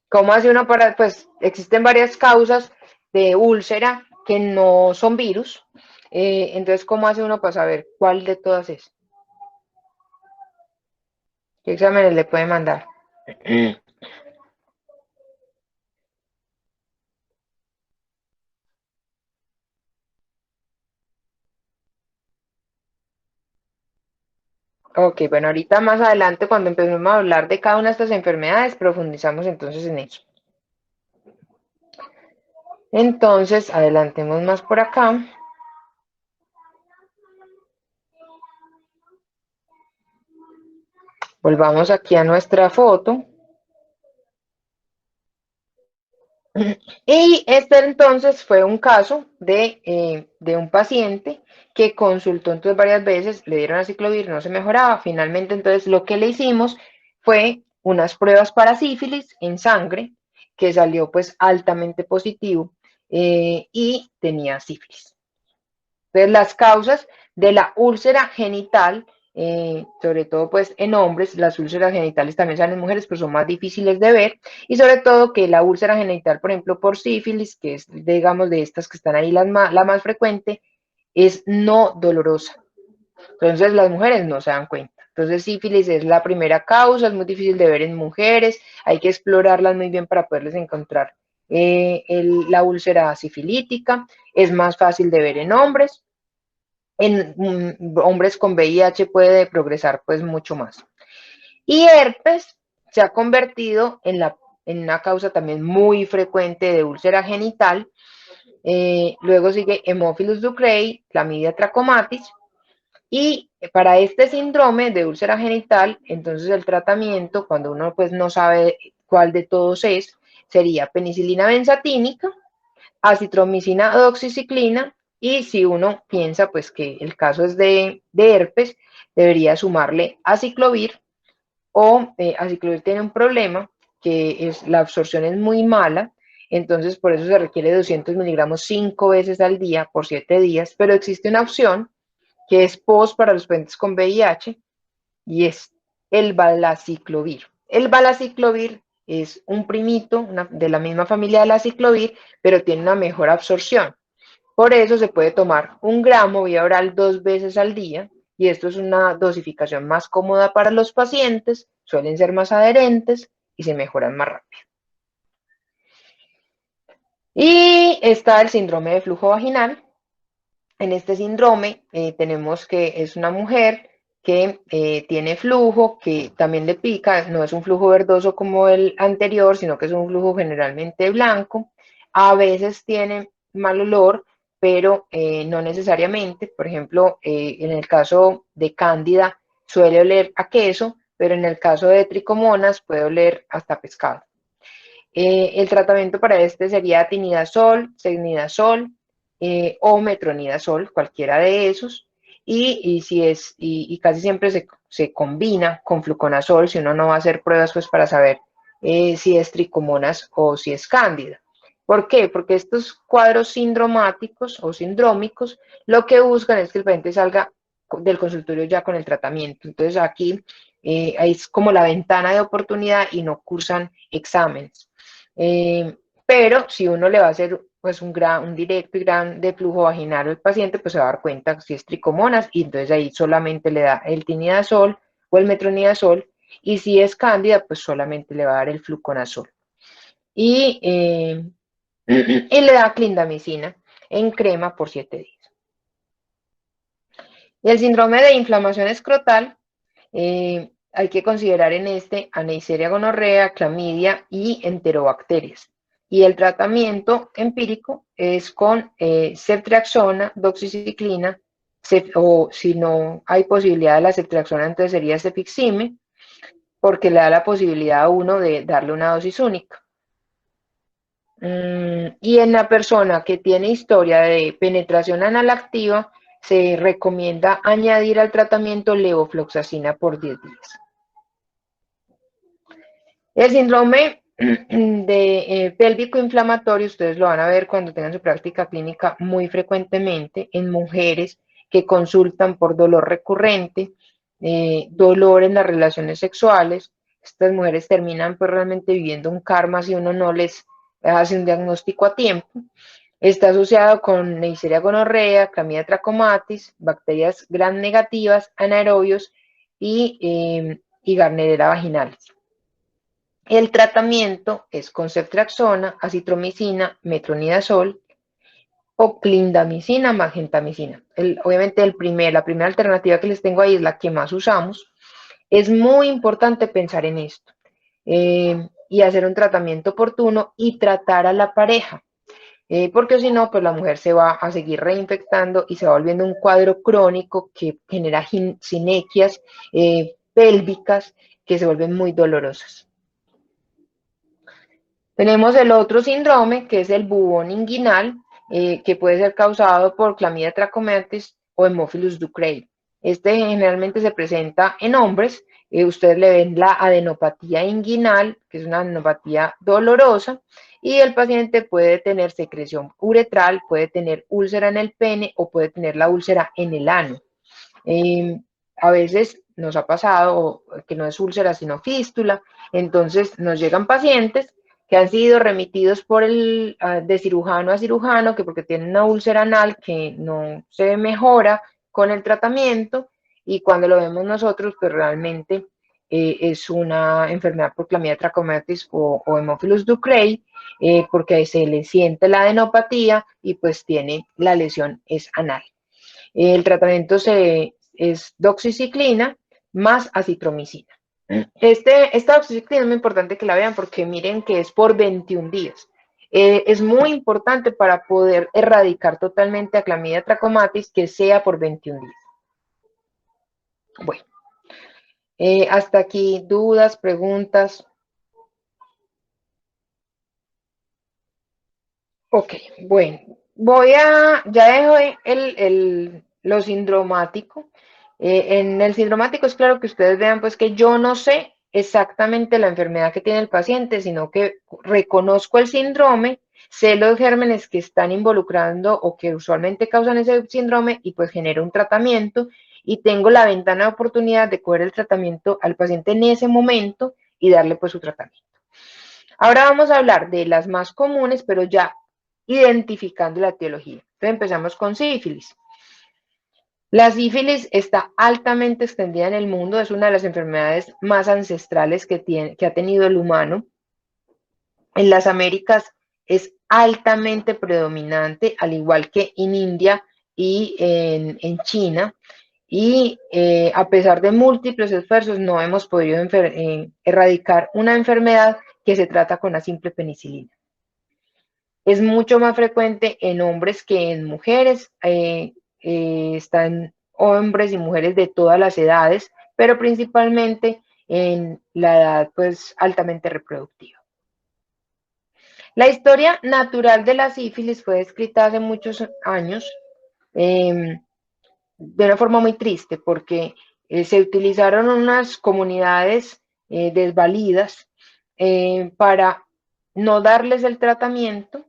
¿cómo hace uno para, pues existen varias causas de úlcera que no son virus? Entonces, ¿cómo hace uno para saber cuál de todas es? ¿Qué exámenes le puede mandar? Ok, bueno, ahorita más adelante cuando empecemos a hablar de cada una de estas enfermedades, profundizamos entonces en eso. Entonces, adelantemos más por acá. Volvamos aquí a nuestra foto. Y este entonces fue un caso de un paciente que consultó entonces varias veces, le dieron aciclovir, no se mejoraba. Finalmente entonces lo que le hicimos fue unas pruebas para sífilis en sangre, que salió pues altamente positivo y tenía sífilis. Entonces, las causas de la úlcera genital, sobre todo pues en hombres, las úlceras genitales también salen en mujeres, pero son más difíciles de ver, y sobre todo que la úlcera genital, por ejemplo, por sífilis, que es, digamos, de estas que están ahí la más frecuente, es no dolorosa. Entonces, las mujeres no se dan cuenta. Entonces, sífilis es la primera causa, es muy difícil de ver en mujeres, hay que explorarlas muy bien para poderles encontrar la úlcera sifilítica, es más fácil de ver en hombres. En hombres con VIH puede progresar pues mucho más. Y herpes se ha convertido en una causa también muy frecuente de úlcera genital. Luego sigue Haemophilus ducreyi, Clamidia trachomatis. Y para este síndrome de úlcera genital, entonces el tratamiento, cuando uno pues no sabe cuál de todos es, sería penicilina benzatínica, acitromicina, doxiciclina, y si uno piensa pues que el caso es de herpes, debería sumarle aciclovir, o aciclovir tiene un problema, que es la absorción es muy mala, entonces por eso se requiere 200 miligramos 5 veces al día por 7 días, pero existe una opción que es post para los pacientes con VIH, y es el valaciclovir. El valaciclovir es un primito de la misma familia de la aciclovir, pero tiene una mejor absorción. Por eso se puede tomar 1 gramo vía oral 2 veces al día, y esto es una dosificación más cómoda para los pacientes, suelen ser más adherentes y se mejoran más rápido. Y está el síndrome de flujo vaginal. En este síndrome tenemos que es una mujer que tiene flujo, que también le pica, no es un flujo verdoso como el anterior, sino que es un flujo generalmente blanco. A veces tiene mal olor, pero no necesariamente. Por ejemplo, en el caso de Cándida suele oler a queso, pero en el caso de Tricomonas puede oler hasta pescado. El tratamiento para este sería tinidazol, cefnidazol o metronidazol, cualquiera de esos. Y casi siempre se combina con fluconazol, si uno no va a hacer pruebas pues para saber si es tricomonas o si es cándida. ¿Por qué? Porque estos cuadros sindromáticos o sindrómicos lo que buscan es que el paciente salga del consultorio ya con el tratamiento. Entonces aquí es como la ventana de oportunidad y no cursan exámenes. Pero si uno le va a hacer pues un directo y gran de flujo vaginal al paciente, pues se va a dar cuenta si es tricomonas, y entonces ahí solamente le da el tinidazol o el metronidazol, y si es cándida, pues solamente le va a dar el fluconazol. Y le da clindamicina en crema por 7 días. Y el síndrome de inflamación escrotal, hay que considerar en este a Neisseria gonorrea, clamidia y enterobacterias. Y el tratamiento empírico es con ceftriaxona, doxiciclina, o si no hay posibilidad de la ceftriaxona, entonces sería cefixime, porque le da la posibilidad a uno de darle una dosis única. Y en la persona que tiene historia de penetración anal activa, se recomienda añadir al tratamiento levofloxacina por 10 días. El síndrome de pélvico inflamatorio, ustedes lo van a ver cuando tengan su práctica clínica muy frecuentemente en mujeres que consultan por dolor recurrente, dolor en las relaciones sexuales. Estas mujeres terminan pues realmente viviendo un karma si uno no les hace un diagnóstico a tiempo. Está asociado con Neisseria gonorrea, Clamidia trachomatis, bacterias gram negativas, anaerobios y Gardnerella vaginalis. El tratamiento es con ceftriaxona, acitromicina, metronidazol o clindamicina, gentamicina. Obviamente la primera alternativa que les tengo ahí es la que más usamos. Es muy importante pensar en esto y hacer un tratamiento oportuno y tratar a la pareja. Porque si no, pues la mujer se va a seguir reinfectando y se va volviendo un cuadro crónico que genera sinequias pélvicas que se vuelven muy dolorosas. Tenemos el otro síndrome, que es el bubón inguinal, que puede ser causado por Chlamydia trachomatis o Haemophilus ducreyi. Este generalmente se presenta en hombres. Ustedes le ven la adenopatía inguinal, que es una adenopatía dolorosa, y el paciente puede tener secreción uretral, puede tener úlcera en el pene o puede tener la úlcera en el ano. A veces nos ha pasado que no es úlcera sino fístula, entonces nos llegan pacientes que han sido remitidos de cirujano a cirujano, que porque tienen una úlcera anal que no se mejora con el tratamiento, y cuando lo vemos nosotros, pues realmente es una enfermedad por Chlamydia trachomatis o Haemophilus ducreyi, porque se le siente la adenopatía y pues tiene la lesión es anal. El tratamiento es doxiciclina más acitromicina. Esta doxiciclina es muy importante que la vean porque miren que es por 21 días. Es muy importante para poder erradicar totalmente a Chlamydia trachomatis que sea por 21 días. Bueno, hasta aquí dudas, preguntas. Ok, bueno, ya dejo lo sindromático. En el sindromático es claro que ustedes vean pues que yo no sé exactamente la enfermedad que tiene el paciente, sino que reconozco el síndrome, sé los gérmenes que están involucrando o que usualmente causan ese síndrome y pues genero un tratamiento y tengo la ventana de oportunidad de coger el tratamiento al paciente en ese momento y darle pues su tratamiento. Ahora vamos a hablar de las más comunes, pero ya identificando la etiología. Entonces empezamos con sífilis. La sífilis está altamente extendida en el mundo, es una de las enfermedades más ancestrales que ha tenido el humano. En las Américas es altamente predominante, al igual que en India y en China. Y a pesar de múltiples esfuerzos, no hemos podido erradicar una enfermedad que se trata con la simple penicilina. Es mucho más frecuente en hombres que en mujeres. Están hombres y mujeres de todas las edades, pero principalmente en la edad pues altamente reproductiva. La historia natural de la sífilis fue descrita hace muchos años de una forma muy triste porque se utilizaron unas comunidades desvalidas para no darles el tratamiento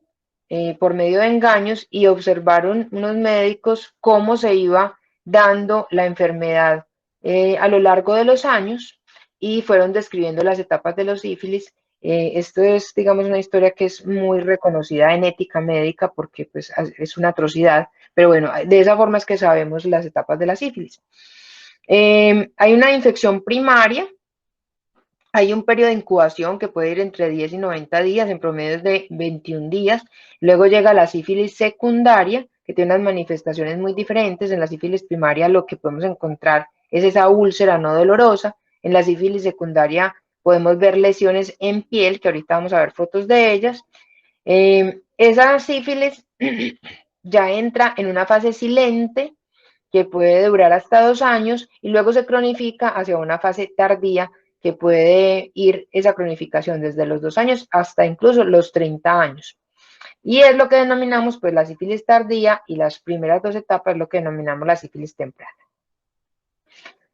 por medio de engaños y observaron unos médicos cómo se iba dando la enfermedad a lo largo de los años y fueron describiendo las etapas de los sífilis. Esto es, digamos, una historia que es muy reconocida en ética médica porque pues, es una atrocidad, pero bueno, de esa forma es que sabemos las etapas de la sífilis. Hay una infección primaria. Hay un periodo de incubación que puede ir entre 10 y 90 días, en promedio es de 21 días. Luego llega la sífilis secundaria, que tiene unas manifestaciones muy diferentes. En la sífilis primaria lo que podemos encontrar es esa úlcera no dolorosa. En la sífilis secundaria podemos ver lesiones en piel, que ahorita vamos a ver fotos de ellas. Esa sífilis ya entra en una fase silente, que puede durar hasta 2 años, y luego se cronifica hacia una fase tardía, que puede ir esa cronificación desde los 2 años hasta incluso los 30 años. Y es lo que denominamos pues la sífilis tardía, y las primeras 2 etapas es lo que denominamos la sífilis temprana.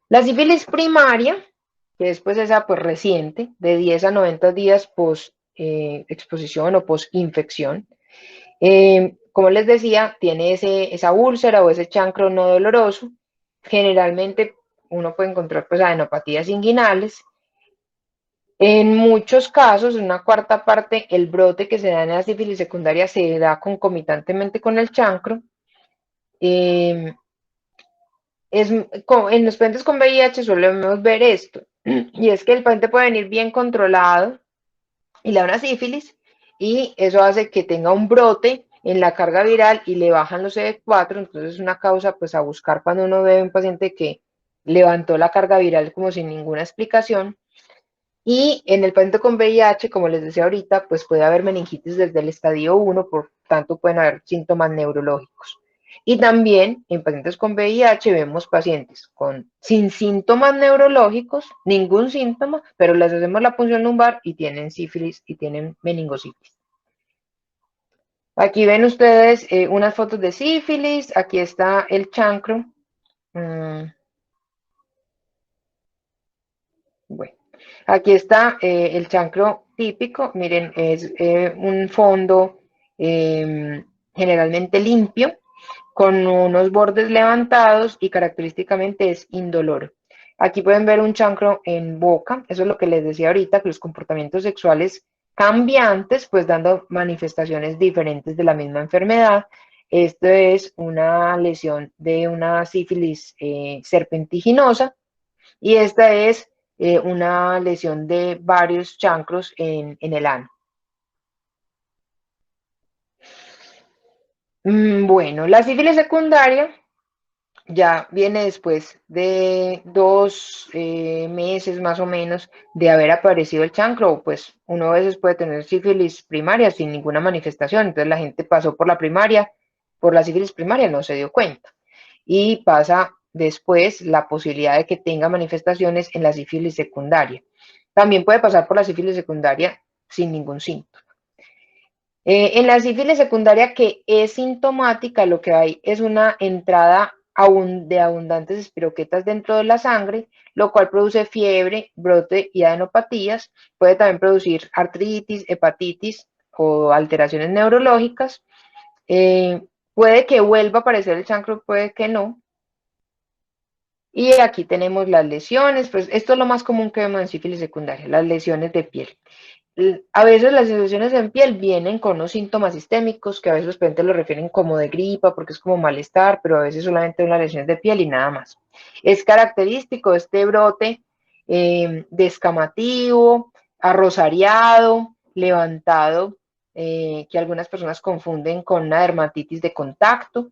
La sífilis primaria, que es pues esa pues reciente, de 10 a 90 días post exposición o post infección. Como les decía, tiene esa úlcera o ese chancro no doloroso. Generalmente uno puede encontrar pues adenopatías inguinales. En muchos casos, en una cuarta parte, el brote que se da en la sífilis secundaria se da concomitantemente con el chancro. En los pacientes con VIH solemos ver esto, y es que el paciente puede venir bien controlado y le da una sífilis, y eso hace que tenga un brote en la carga viral y le bajan los CD4, entonces es una causa pues a buscar cuando uno ve a un paciente que levantó la carga viral como sin ninguna explicación. Y en el paciente con VIH, como les decía ahorita, pues puede haber meningitis desde el estadio 1, por tanto pueden haber síntomas neurológicos. Y también en pacientes con VIH vemos pacientes sin síntomas neurológicos, ningún síntoma, pero les hacemos la punción lumbar y tienen sífilis y tienen meningocitis. Aquí ven ustedes unas fotos de sífilis, aquí está el chancro. Bueno, aquí está el chancro típico, miren, es un fondo generalmente limpio, con unos bordes levantados y característicamente es indoloro. Aquí pueden ver un chancro en boca, eso es lo que les decía ahorita, que los comportamientos sexuales cambiantes, pues dando manifestaciones diferentes de la misma enfermedad. Esto es una lesión de una sífilis serpentiginosa y esta es una lesión de varios chancros en el ano. Bueno, la sífilis secundaria ya viene después de 2 meses más o menos de haber aparecido el chancro, pues uno a veces puede tener sífilis primaria sin ninguna manifestación, entonces la gente pasó por la primaria, por la sífilis primaria no se dio cuenta, y pasa después la posibilidad de que tenga manifestaciones en la sífilis secundaria. También puede pasar por la sífilis secundaria sin ningún síntoma. En la sífilis secundaria que es sintomática, lo que hay es una entrada de abundantes espiroquetas dentro de la sangre, lo cual produce fiebre, brote y adenopatías. Puede también producir artritis, hepatitis o alteraciones neurológicas. Puede que vuelva a aparecer el chancro, puede que no. Y aquí tenemos las lesiones, pues esto es lo más común que vemos en sífilis secundaria, las lesiones de piel. A veces las lesiones en piel vienen con unos síntomas sistémicos que a veces los pacientes lo refieren como de gripa porque es como malestar, pero a veces solamente una lesión de piel y nada más. Es característico este brote descamativo, arrosariado, levantado, que algunas personas confunden con una dermatitis de contacto.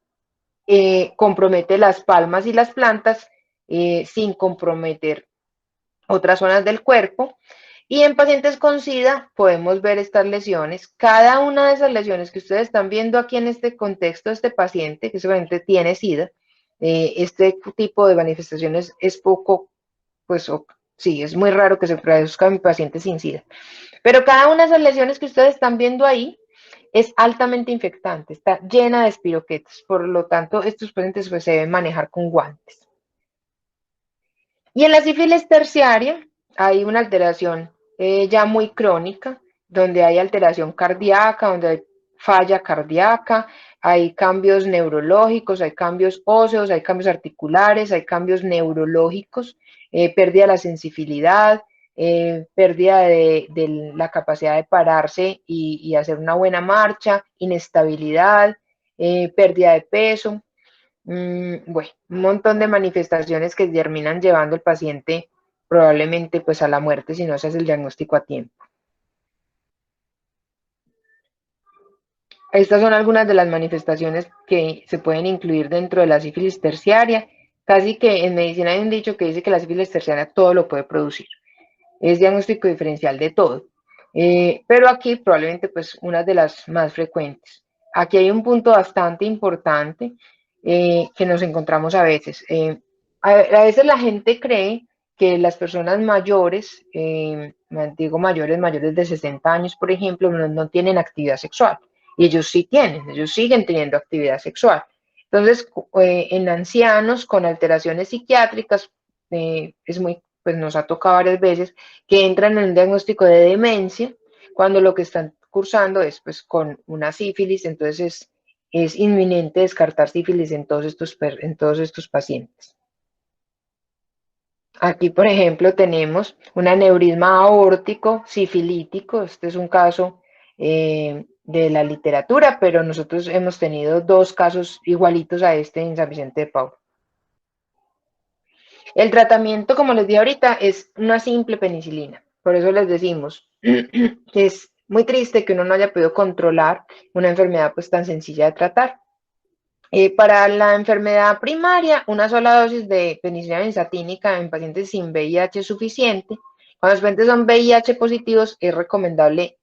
Compromete las palmas y las plantas sin comprometer otras zonas del cuerpo. Y en pacientes con SIDA podemos ver estas lesiones. Cada una de esas lesiones que ustedes están viendo aquí en este contexto, este paciente, que seguramente tiene SIDA, este tipo de manifestaciones es poco, pues sí, es muy raro que se produzca en pacientes sin SIDA. Pero cada una de esas lesiones que ustedes están viendo ahí es altamente infectante, está llena de espiroquetas, por lo tanto estos pacientes pues, se deben manejar con guantes. Y en la sífilis terciaria hay una alteración ya muy crónica, donde hay alteración cardíaca, donde hay falla cardíaca, hay cambios neurológicos, hay cambios óseos, hay cambios articulares, hay cambios neurológicos, pérdida de la sensibilidad, pérdida de la capacidad de pararse y hacer una buena marcha, inestabilidad, pérdida de peso. Bueno, un montón de manifestaciones que terminan llevando al paciente probablemente pues a la muerte si no se hace el diagnóstico a tiempo. Estas son algunas de las manifestaciones que se pueden incluir dentro de la sífilis terciaria. Casi que en medicina hay un dicho que dice que la sífilis terciaria todo lo puede producir. Es diagnóstico diferencial de todo. Pero aquí probablemente pues una de las más frecuentes. Aquí hay un punto bastante importante que nos encontramos a veces. A veces la gente cree que las personas mayores, digo mayores de 60 años, por ejemplo, no tienen actividad sexual. Y ellos sí tienen, ellos siguen teniendo actividad sexual. Entonces, en ancianos con alteraciones psiquiátricas, pues nos ha tocado varias veces que entran en un diagnóstico de demencia cuando lo que están cursando es pues con una sífilis, entonces es inminente descartar sífilis en todos estos pacientes. Aquí, por ejemplo, tenemos un aneurisma aórtico sifilítico. Este es un caso de la literatura, pero nosotros hemos tenido 2 casos igualitos a este en San Vicente de Paúl. El tratamiento, como les dije ahorita, es una simple penicilina. Por eso les decimos que es muy triste que uno no haya podido controlar una enfermedad pues tan sencilla de tratar. Para la enfermedad primaria, una sola dosis de penicilina benzatínica en pacientes sin VIH es suficiente. Cuando los pacientes son VIH positivos, es recomendable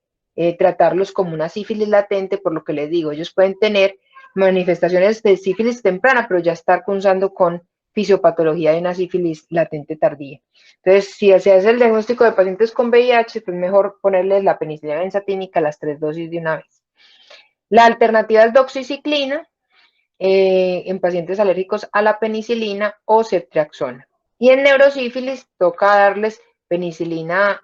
tratarlos como una sífilis latente, por lo que les digo, ellos pueden tener manifestaciones de sífilis temprana, pero ya estar cursando con fisiopatología de una sífilis latente tardía. Entonces, si se hace el diagnóstico de pacientes con VIH, pues mejor ponerles la penicilina benzatínica, las 3 dosis de una vez. La alternativa es doxiciclina en pacientes alérgicos a la penicilina o ceftriaxona. Y en neurosífilis toca darles penicilina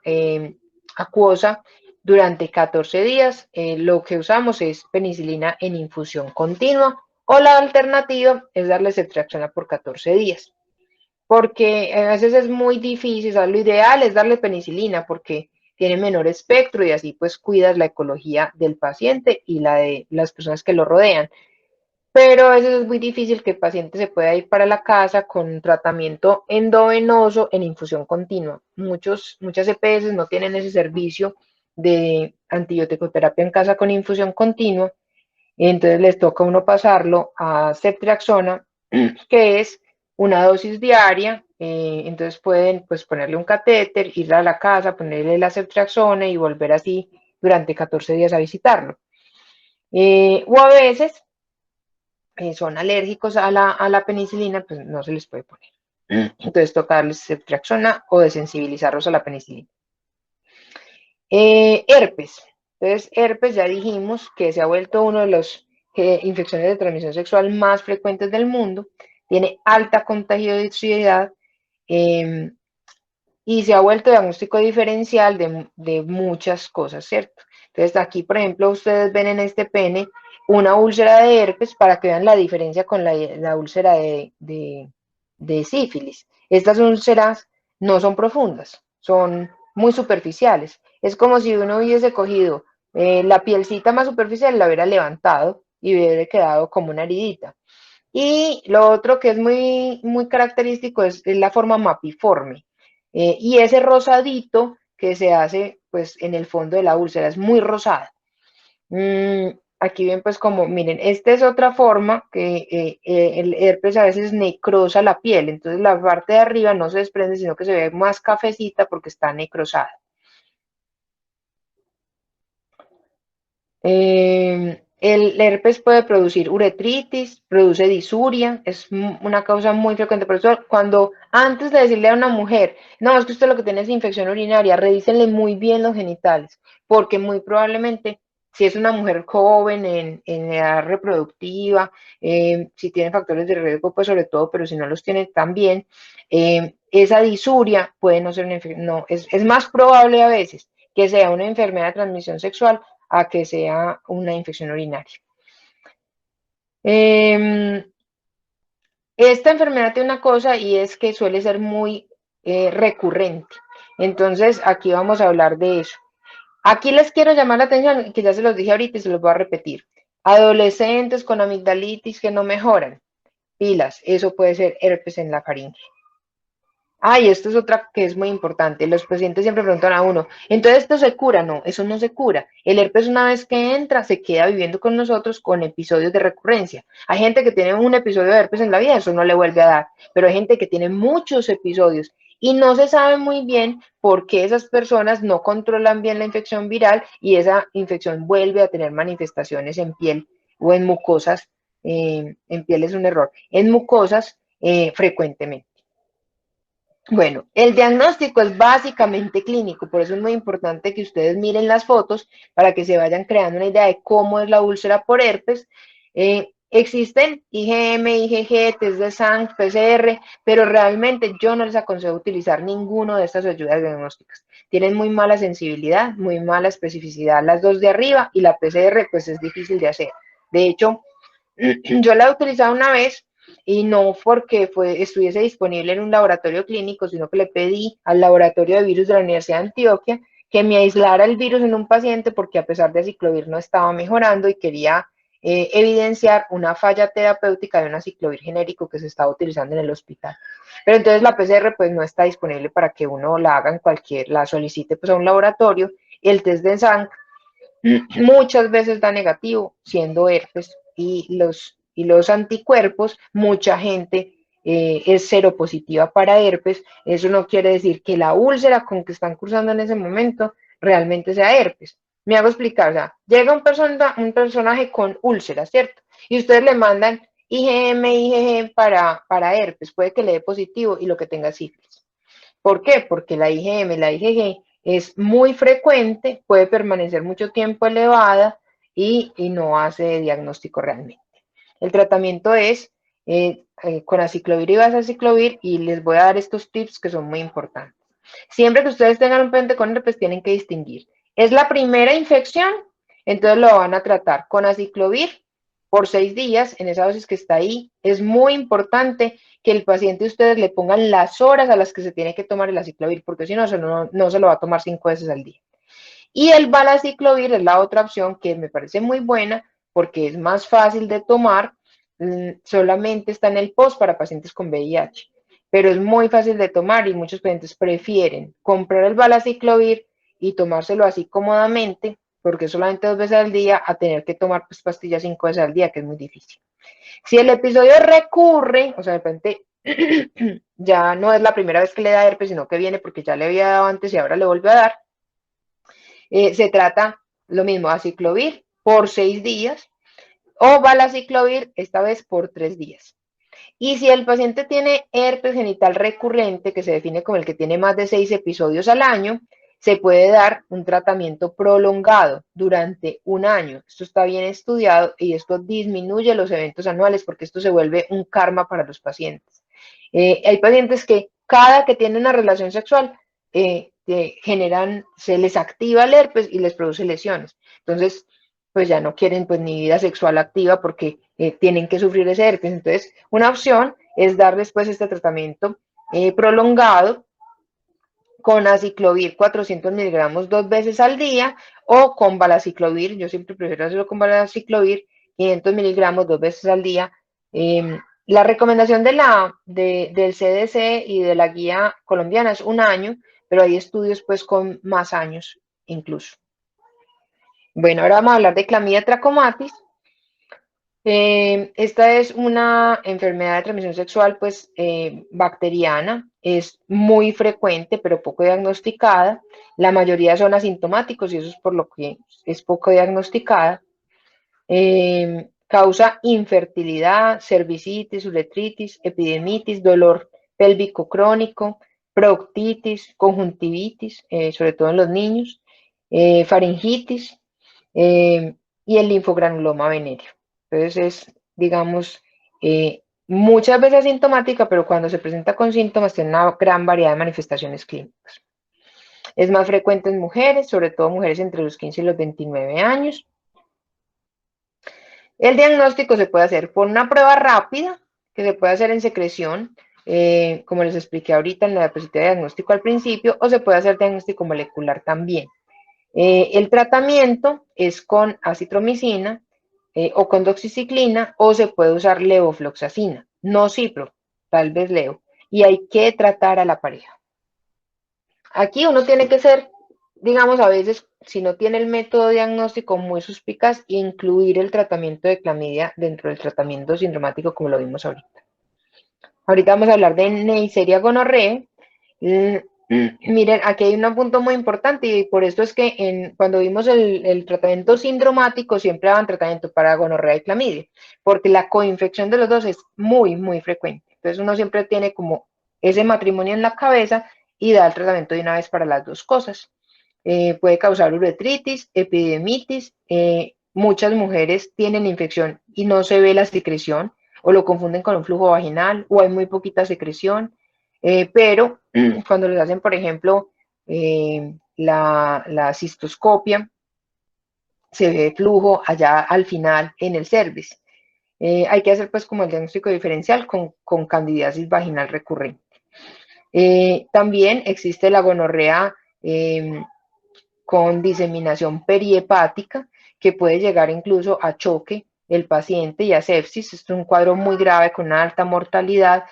acuosa durante 14 días. Lo que usamos es penicilina en infusión continua o la alternativa es darle ceftriaxona por 14 días. Porque a veces es muy difícil, o sea, lo ideal es darle penicilina porque tiene menor espectro y así pues cuidas la ecología del paciente y la de las personas que lo rodean. Pero a veces es muy difícil que el paciente se pueda ir para la casa con tratamiento endovenoso en infusión continua. Muchas EPS no tienen ese servicio de antibiótico-terapia en casa con infusión continua, entonces les toca a uno pasarlo a ceftriaxona, que es una dosis diaria, entonces pueden pues ponerle un catéter, ir a la casa, ponerle la ceftriaxona y volver así durante 14 días a visitarlo. O a veces son alérgicos a la penicilina, pues no se les puede poner. Entonces toca darles ceftriaxona o desensibilizarlos a la penicilina. Herpes. Entonces, herpes ya dijimos que se ha vuelto uno de las infecciones de transmisión sexual más frecuentes del mundo. Tiene alta contagiosidad y se ha vuelto diagnóstico diferencial de muchas cosas, ¿cierto? Entonces, aquí, por ejemplo, ustedes ven en este pene una úlcera de herpes para que vean la diferencia con la úlcera de sífilis. Estas úlceras no son profundas, son muy superficiales. Es como si uno hubiese cogido la pielcita más superficial, la hubiera levantado y hubiera quedado como una heridita. Y lo otro que es muy, muy característico es la forma mapiforme. Y ese rosadito que se hace pues en el fondo de la úlcera es muy rosada. Aquí ven pues como, miren, esta es otra forma que el herpes a veces necrosa la piel, entonces la parte de arriba no se desprende, sino que se ve más cafecita porque está necrosada. El herpes puede producir uretritis, produce disuria, es una causa muy frecuente. Por eso, cuando antes de decirle a una mujer, no, es que usted lo que tiene es infección urinaria, revísenle muy bien los genitales, porque muy probablemente, si es una mujer joven en edad reproductiva, si tiene factores de riesgo, pues sobre todo, pero si no los tiene también, esa disuria puede no ser una infección, no, es más probable a veces que sea una enfermedad de transmisión sexual a que sea una infección urinaria. Esta enfermedad tiene una cosa y es que suele ser muy recurrente. Entonces, aquí vamos a hablar de eso. Aquí les quiero llamar la atención, que ya se los dije ahorita y se los voy a repetir. Adolescentes con amigdalitis que no mejoran. Pilas, eso puede ser herpes en la faringe. Y esto es otra que es muy importante. Los pacientes siempre preguntan a uno, ¿entonces esto se cura? No, eso no se cura. El herpes una vez que entra, se queda viviendo con nosotros con episodios de recurrencia. Hay gente que tiene un episodio de herpes en la vida, eso no le vuelve a dar. Pero hay gente que tiene muchos episodios y no se sabe muy bien por qué esas personas no controlan bien la infección viral y esa infección vuelve a tener manifestaciones en piel o en mucosas. En piel es un error. En mucosas frecuentemente. Bueno, el diagnóstico es básicamente clínico, por eso es muy importante que ustedes miren las fotos para que se vayan creando una idea de cómo es la úlcera por herpes. Existen IgM, IgG, test de sangre, PCR, pero realmente yo no les aconsejo utilizar ninguno de estas ayudas diagnósticas. Tienen muy mala sensibilidad, muy mala especificidad las dos de arriba y la PCR pues es difícil de hacer. De hecho, yo la he utilizado una vez y no porque estuviese disponible en un laboratorio clínico, sino que le pedí al laboratorio de virus de la Universidad de Antioquia que me aislara el virus en un paciente porque a pesar de aciclovir no estaba mejorando y quería evidenciar una falla terapéutica de un aciclovir genérico que se estaba utilizando en el hospital. Pero entonces la PCR pues no está disponible para que uno la haga la solicite pues a un laboratorio. El test de sangre muchas veces da negativo, siendo herpes, y los anticuerpos, mucha gente es seropositiva para herpes. Eso no quiere decir que la úlcera con que están cursando en ese momento realmente sea herpes. Me hago explicar, o sea, llega un personaje con úlcera, ¿cierto? y ustedes le mandan IgM, IgG para herpes, puede que le dé positivo y lo que tenga sífilis. ¿Por qué? Porque la IgM, la IgG es muy frecuente, puede permanecer mucho tiempo elevada y no hace diagnóstico realmente. El tratamiento es con aciclovir y vazaciclovir, y les voy a dar estos tips que son muy importantes. Siempre que ustedes tengan un paciente con herpes, tienen que distinguir. ¿Es la primera infección? Entonces lo van a tratar con aciclovir por 6 días, en esa dosis que está ahí. Es muy importante que el paciente ustedes le pongan las horas a las que se tiene que tomar el aciclovir, porque si no, no se lo va a tomar 5 veces al día. Y el valaciclovir es la otra opción que me parece muy buena porque es más fácil de tomar, solamente está en el post para pacientes con VIH, pero es muy fácil de tomar y muchos pacientes prefieren comprar el valaciclovir y tomárselo así cómodamente, porque solamente 2 veces al día, a tener que tomar pues, pastillas 5 veces al día, que es muy difícil. Si el episodio recurre, o sea, de repente ya no es la primera vez que le da herpes, sino que viene porque ya le había dado antes y ahora le vuelve a dar, se trata lo mismo, aciclovir por 6 días o valaciclovir esta vez por 3 días. Y si el paciente tiene herpes genital recurrente, que se define como el que tiene más de 6 episodios al año, se puede dar un tratamiento prolongado durante un año. Esto está bien estudiado y esto disminuye los eventos anuales porque esto se vuelve un karma para los pacientes. Hay pacientes que cada que tienen una relación sexual se les activa el herpes y les produce lesiones. Entonces, pues ya no quieren pues ni vida sexual activa porque tienen que sufrir ese herpes. Entonces, una opción es dar después este tratamiento prolongado con aciclovir 400 miligramos 2 veces al día o con valaciclovir, yo siempre prefiero hacerlo con valaciclovir 500 miligramos 2 veces al día. La recomendación del CDC y de la guía colombiana es un año, pero hay estudios pues con más años incluso. Bueno, ahora vamos a hablar de clamidia trachomatis. Esta es una enfermedad de transmisión sexual pues bacteriana, es muy frecuente pero poco diagnosticada. La mayoría son asintomáticos y eso es por lo que es poco diagnosticada. Causa infertilidad, cervicitis, uretritis, epidemitis, dolor pélvico crónico, proctitis, conjuntivitis, sobre todo en los niños, faringitis y el linfogranuloma venéreo. Entonces es, digamos, muchas veces asintomática, pero cuando se presenta con síntomas tiene una gran variedad de manifestaciones clínicas. Es más frecuente en mujeres, sobre todo mujeres entre los 15 y los 29 años. El diagnóstico se puede hacer por una prueba rápida, que se puede hacer en secreción, como les expliqué ahorita en la diapositiva de diagnóstico al principio, o se puede hacer diagnóstico molecular también. El tratamiento es con acitromicina o con doxiciclina, o se puede usar levofloxacina, no cipro, tal vez levo, y hay que tratar a la pareja. Aquí uno tiene que ser, digamos, a veces, si no tiene el método diagnóstico muy suspicaz, incluir el tratamiento de clamidia dentro del tratamiento sindromático, como lo vimos ahorita. Ahorita vamos a hablar de Neisseria gonorrhoeae. Miren, aquí hay un punto muy importante y por esto es que cuando vimos el tratamiento sindromático siempre daban tratamiento para gonorrea y clamidia, porque la coinfección de los dos es muy, muy frecuente. Entonces uno siempre tiene como ese matrimonio en la cabeza y da el tratamiento de una vez para las dos cosas. Puede causar uretritis, epidemitis, muchas mujeres tienen infección y no se ve la secreción o lo confunden con un flujo vaginal o hay muy poquita secreción. Pero cuando les hacen, por ejemplo, la cistoscopia, se ve flujo allá al final en el cervix. Hay que hacer pues como el diagnóstico diferencial con candidiasis vaginal recurrente. También existe la gonorrea con diseminación perihepática, que puede llegar incluso a choque el paciente y a sepsis. Esto es un cuadro muy grave con una alta mortalidad,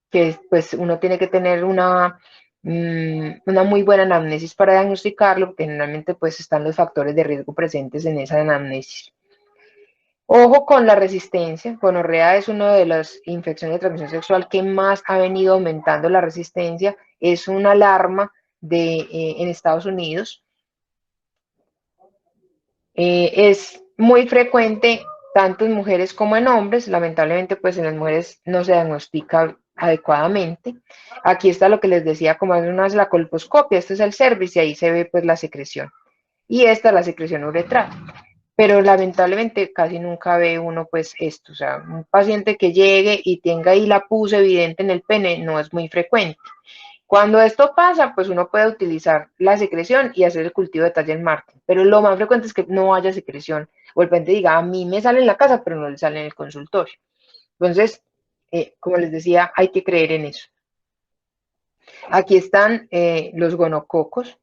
que pues uno tiene que tener una muy buena anamnesis para diagnosticarlo, porque generalmente pues están los factores de riesgo presentes en esa anamnesis. Ojo con la resistencia. Gonorrea es una de las infecciones de transmisión sexual que más ha venido aumentando la resistencia. Es una alarma en Estados Unidos. Es muy frecuente tanto en mujeres como en hombres. Lamentablemente, pues en las mujeres no se diagnostica adecuadamente. Aquí está lo que les decía, como una es la colposcopia, este es el cervix y ahí se ve pues la secreción. Y esta es la secreción uretral. Pero lamentablemente casi nunca ve uno pues esto, o sea, un paciente que llegue y tenga ahí la pus evidente en el pene no es muy frecuente. Cuando esto pasa, pues uno puede utilizar la secreción y hacer el cultivo de talla en Marte, pero lo más frecuente es que no haya secreción, o el paciente diga, a mí me sale en la casa, pero no le sale en el consultorio. Entonces, como les decía, hay que creer en eso. Aquí están los gonococos.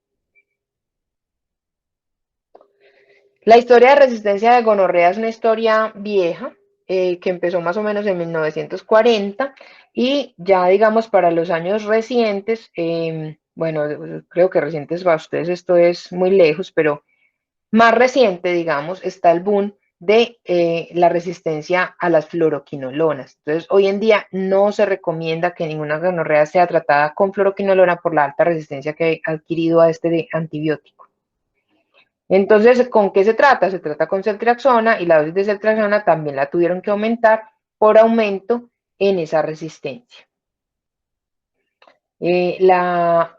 La historia de resistencia de gonorrea es una historia vieja, que empezó más o menos en 1940 y ya digamos para los años recientes, bueno, creo que recientes para ustedes esto es muy lejos, pero más reciente, digamos, está el boom de la resistencia a las fluoroquinolonas. Entonces, hoy en día no se recomienda que ninguna gonorrea sea tratada con fluoroquinolona por la alta resistencia que ha adquirido a este antibiótico. Entonces, ¿con qué se trata? Se trata con ceftriaxona y la dosis de ceftriaxona también la tuvieron que aumentar por aumento en esa resistencia. La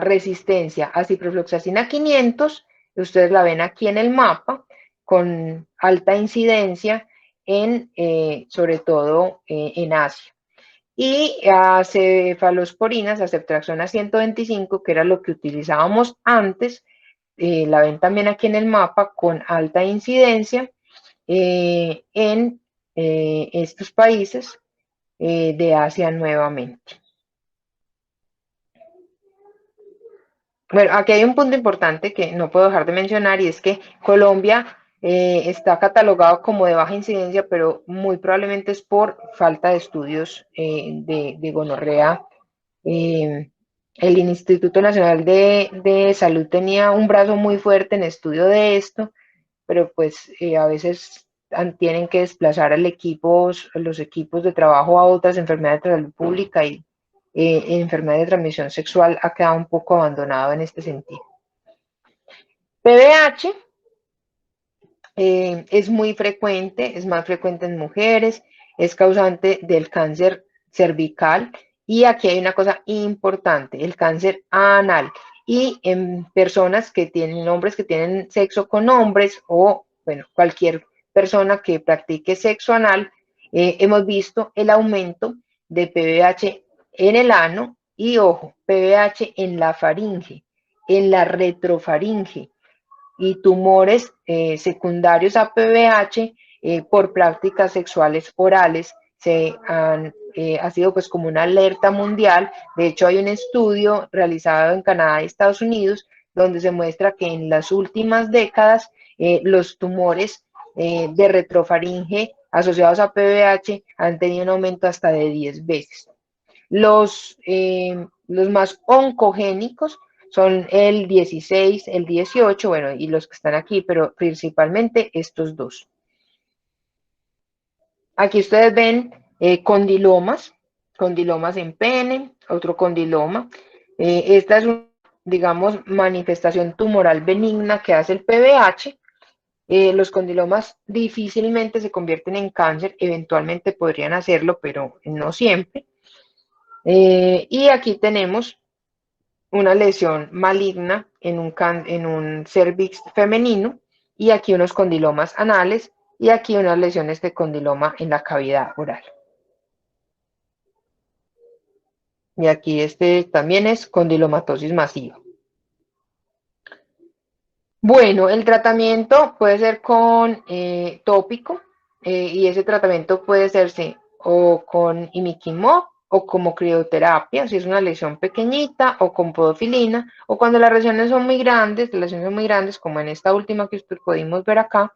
resistencia a ciprofloxacina 500, ustedes la ven aquí en el mapa, con alta incidencia en, sobre todo en Asia. Y a cefalosporinas, a ceftriaxona 125, que era lo que utilizábamos antes, la ven también aquí en el mapa con alta incidencia en estos países de Asia nuevamente. Bueno, aquí hay un punto importante que no puedo dejar de mencionar y es que Colombia está catalogado como de baja incidencia, pero muy probablemente es por falta de estudios de gonorrea. El Instituto Nacional de Salud tenía un brazo muy fuerte en estudio de esto, pero pues a veces tienen que desplazar los equipos de trabajo a otras enfermedades de salud pública y enfermedades de transmisión sexual ha quedado un poco abandonado en este sentido. PBH es muy frecuente, es más frecuente en mujeres, es causante del cáncer cervical y aquí hay una cosa importante, el cáncer anal y en personas que tienen, hombres que tienen sexo con hombres o, bueno, cualquier persona que practique sexo anal, hemos visto el aumento de PBH en el ano y, ojo, PBH en la faringe, en la retrofaringe y tumores secundarios a PBH por prácticas sexuales orales ha sido pues como una alerta mundial. De hecho, hay un estudio realizado en Canadá y Estados Unidos donde se muestra que en las últimas décadas los tumores de retrofaringe asociados a PBH han tenido un aumento hasta de 10 veces. Los más oncogénicos son el 16, el 18, bueno, y los que están aquí, pero principalmente estos dos. Aquí ustedes ven condilomas en pene, otro condiloma. Esta es una, digamos, manifestación tumoral benigna que hace el PBH. Los condilomas difícilmente se convierten en cáncer, eventualmente podrían hacerlo, pero no siempre. Y aquí tenemos una lesión maligna en un cervix femenino y aquí unos condilomas anales y aquí unas lesiones de condiloma en la cavidad oral. Y aquí este también es condilomatosis masiva. Bueno, el tratamiento puede ser con tópico y ese tratamiento puede hacerse o con imiquimod o como crioterapia, si es una lesión pequeñita, o con podofilina, o cuando las lesiones son muy grandes, como en esta última que pudimos ver acá,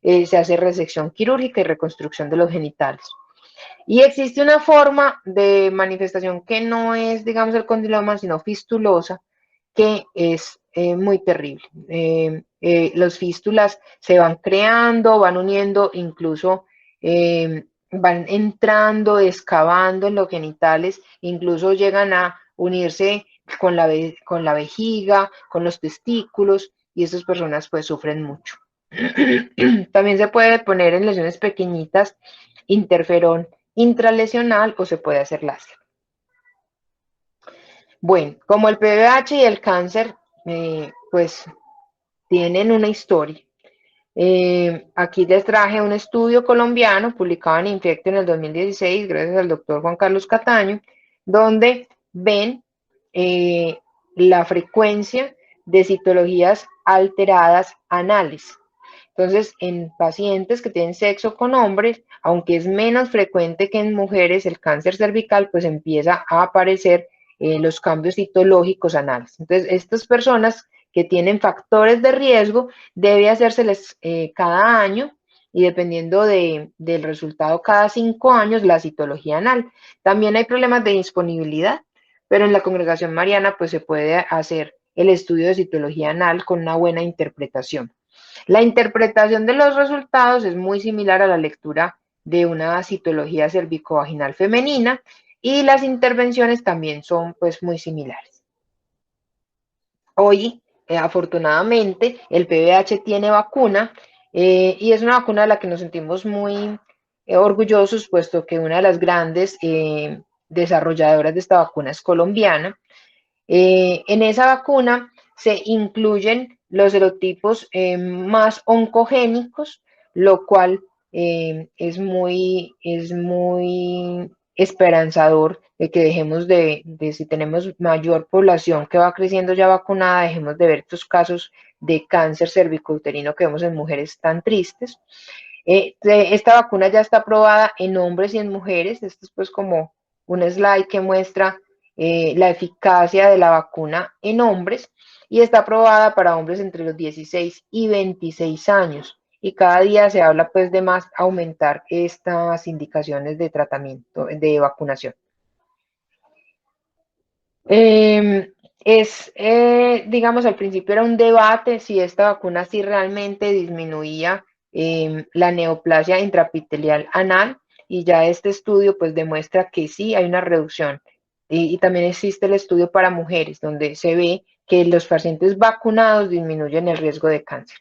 se hace resección quirúrgica y reconstrucción de los genitales. Y existe una forma de manifestación que no es, digamos, el condiloma, sino fistulosa, que es muy terrible. Los fístulas se van creando, van uniendo, incluso van entrando, excavando en los genitales, incluso llegan a unirse con la vejiga, con los testículos, y esas personas pues sufren mucho. También se puede poner en lesiones pequeñitas interferón intralesional o se puede hacer láser. Bueno, como el PVH y el cáncer, pues tienen una historia. Aquí les traje un estudio colombiano publicado en Infecto en el 2016, gracias al doctor Juan Carlos Cataño, donde ven la frecuencia de citologías alteradas anales. Entonces, en pacientes que tienen sexo con hombres, aunque es menos frecuente que en mujeres, el cáncer cervical, pues empieza a aparecer los cambios citológicos anales. Entonces, estas personas que tienen factores de riesgo, debe hacérseles cada año y dependiendo del resultado cada 5 años, la citología anal. También hay problemas de disponibilidad, pero en la congregación mariana pues se puede hacer el estudio de citología anal con una buena interpretación. La interpretación de los resultados es muy similar a la lectura de una citología cervicovaginal femenina y las intervenciones también son pues muy similares. Hoy, afortunadamente, el PVH tiene vacuna y es una vacuna de la que nos sentimos muy orgullosos, puesto que una de las grandes desarrolladoras de esta vacuna es colombiana. En esa vacuna se incluyen los serotipos más oncogénicos, lo cual es muy esperanzador de que dejemos si tenemos mayor población que va creciendo ya vacunada, dejemos de ver estos casos de cáncer cervicouterino que vemos en mujeres tan tristes. Esta vacuna ya está aprobada en hombres y en mujeres. Esto es pues como un slide que muestra la eficacia de la vacuna en hombres y está aprobada para hombres entre los 16 y 26 años. Y cada día se habla pues de más aumentar estas indicaciones de tratamiento, de vacunación. Digamos, al principio era un debate si esta vacuna sí realmente disminuía la neoplasia intraepitelial anal y ya este estudio pues demuestra que sí hay una reducción. Y también existe el estudio para mujeres donde se ve que los pacientes vacunados disminuyen el riesgo de cáncer.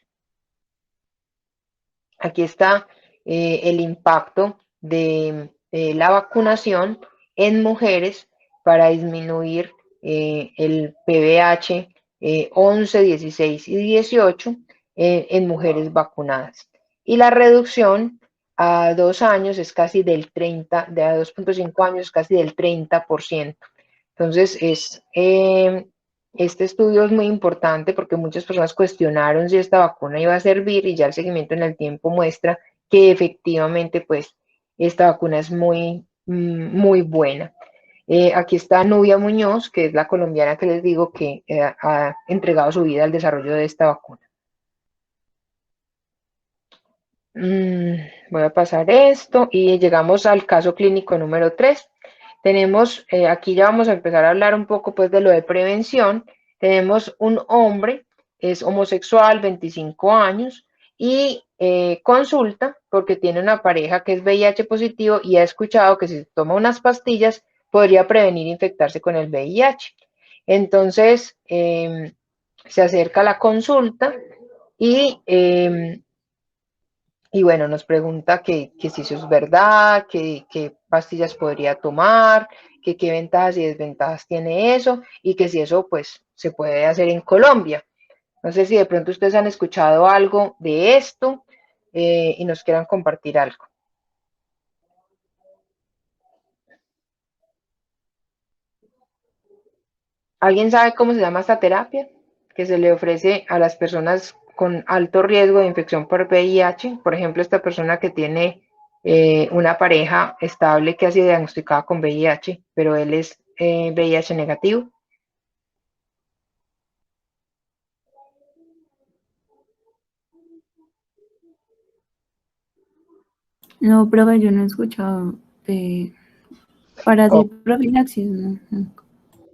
Aquí está el impacto de la vacunación en mujeres para disminuir el PVH 11, 16 y 18 en mujeres vacunadas. Y la reducción a 2 años es casi del 30, de a 2.5 años es casi del 30%. Entonces, este estudio es muy importante porque muchas personas cuestionaron si esta vacuna iba a servir y ya el seguimiento en el tiempo muestra que efectivamente, pues, esta vacuna es muy, muy buena. Aquí está Nubia Muñoz, que es la colombiana que les digo que ha entregado su vida al desarrollo de esta vacuna. Voy a pasar esto y llegamos al caso clínico número 3. Tenemos, aquí ya vamos a empezar a hablar un poco pues de lo de prevención. Tenemos un hombre, es homosexual, 25 años, y consulta porque tiene una pareja que es VIH positivo y ha escuchado que si se toma unas pastillas podría prevenir infectarse con el VIH. Entonces, se acerca a la consulta y bueno, nos pregunta que si eso es verdad, que pastillas podría tomar, que qué ventajas y desventajas tiene eso, y que si eso pues se puede hacer en Colombia. No sé si de pronto ustedes han escuchado algo de esto y nos quieran compartir algo. ¿Alguien sabe cómo se llama esta terapia que se le ofrece a las personas con alto riesgo de infección por VIH? Por ejemplo, esta persona que tiene una pareja estable que ha sido diagnosticada con VIH, pero él es VIH negativo. No, profe, yo no he escuchado para hacer profilaxis, no.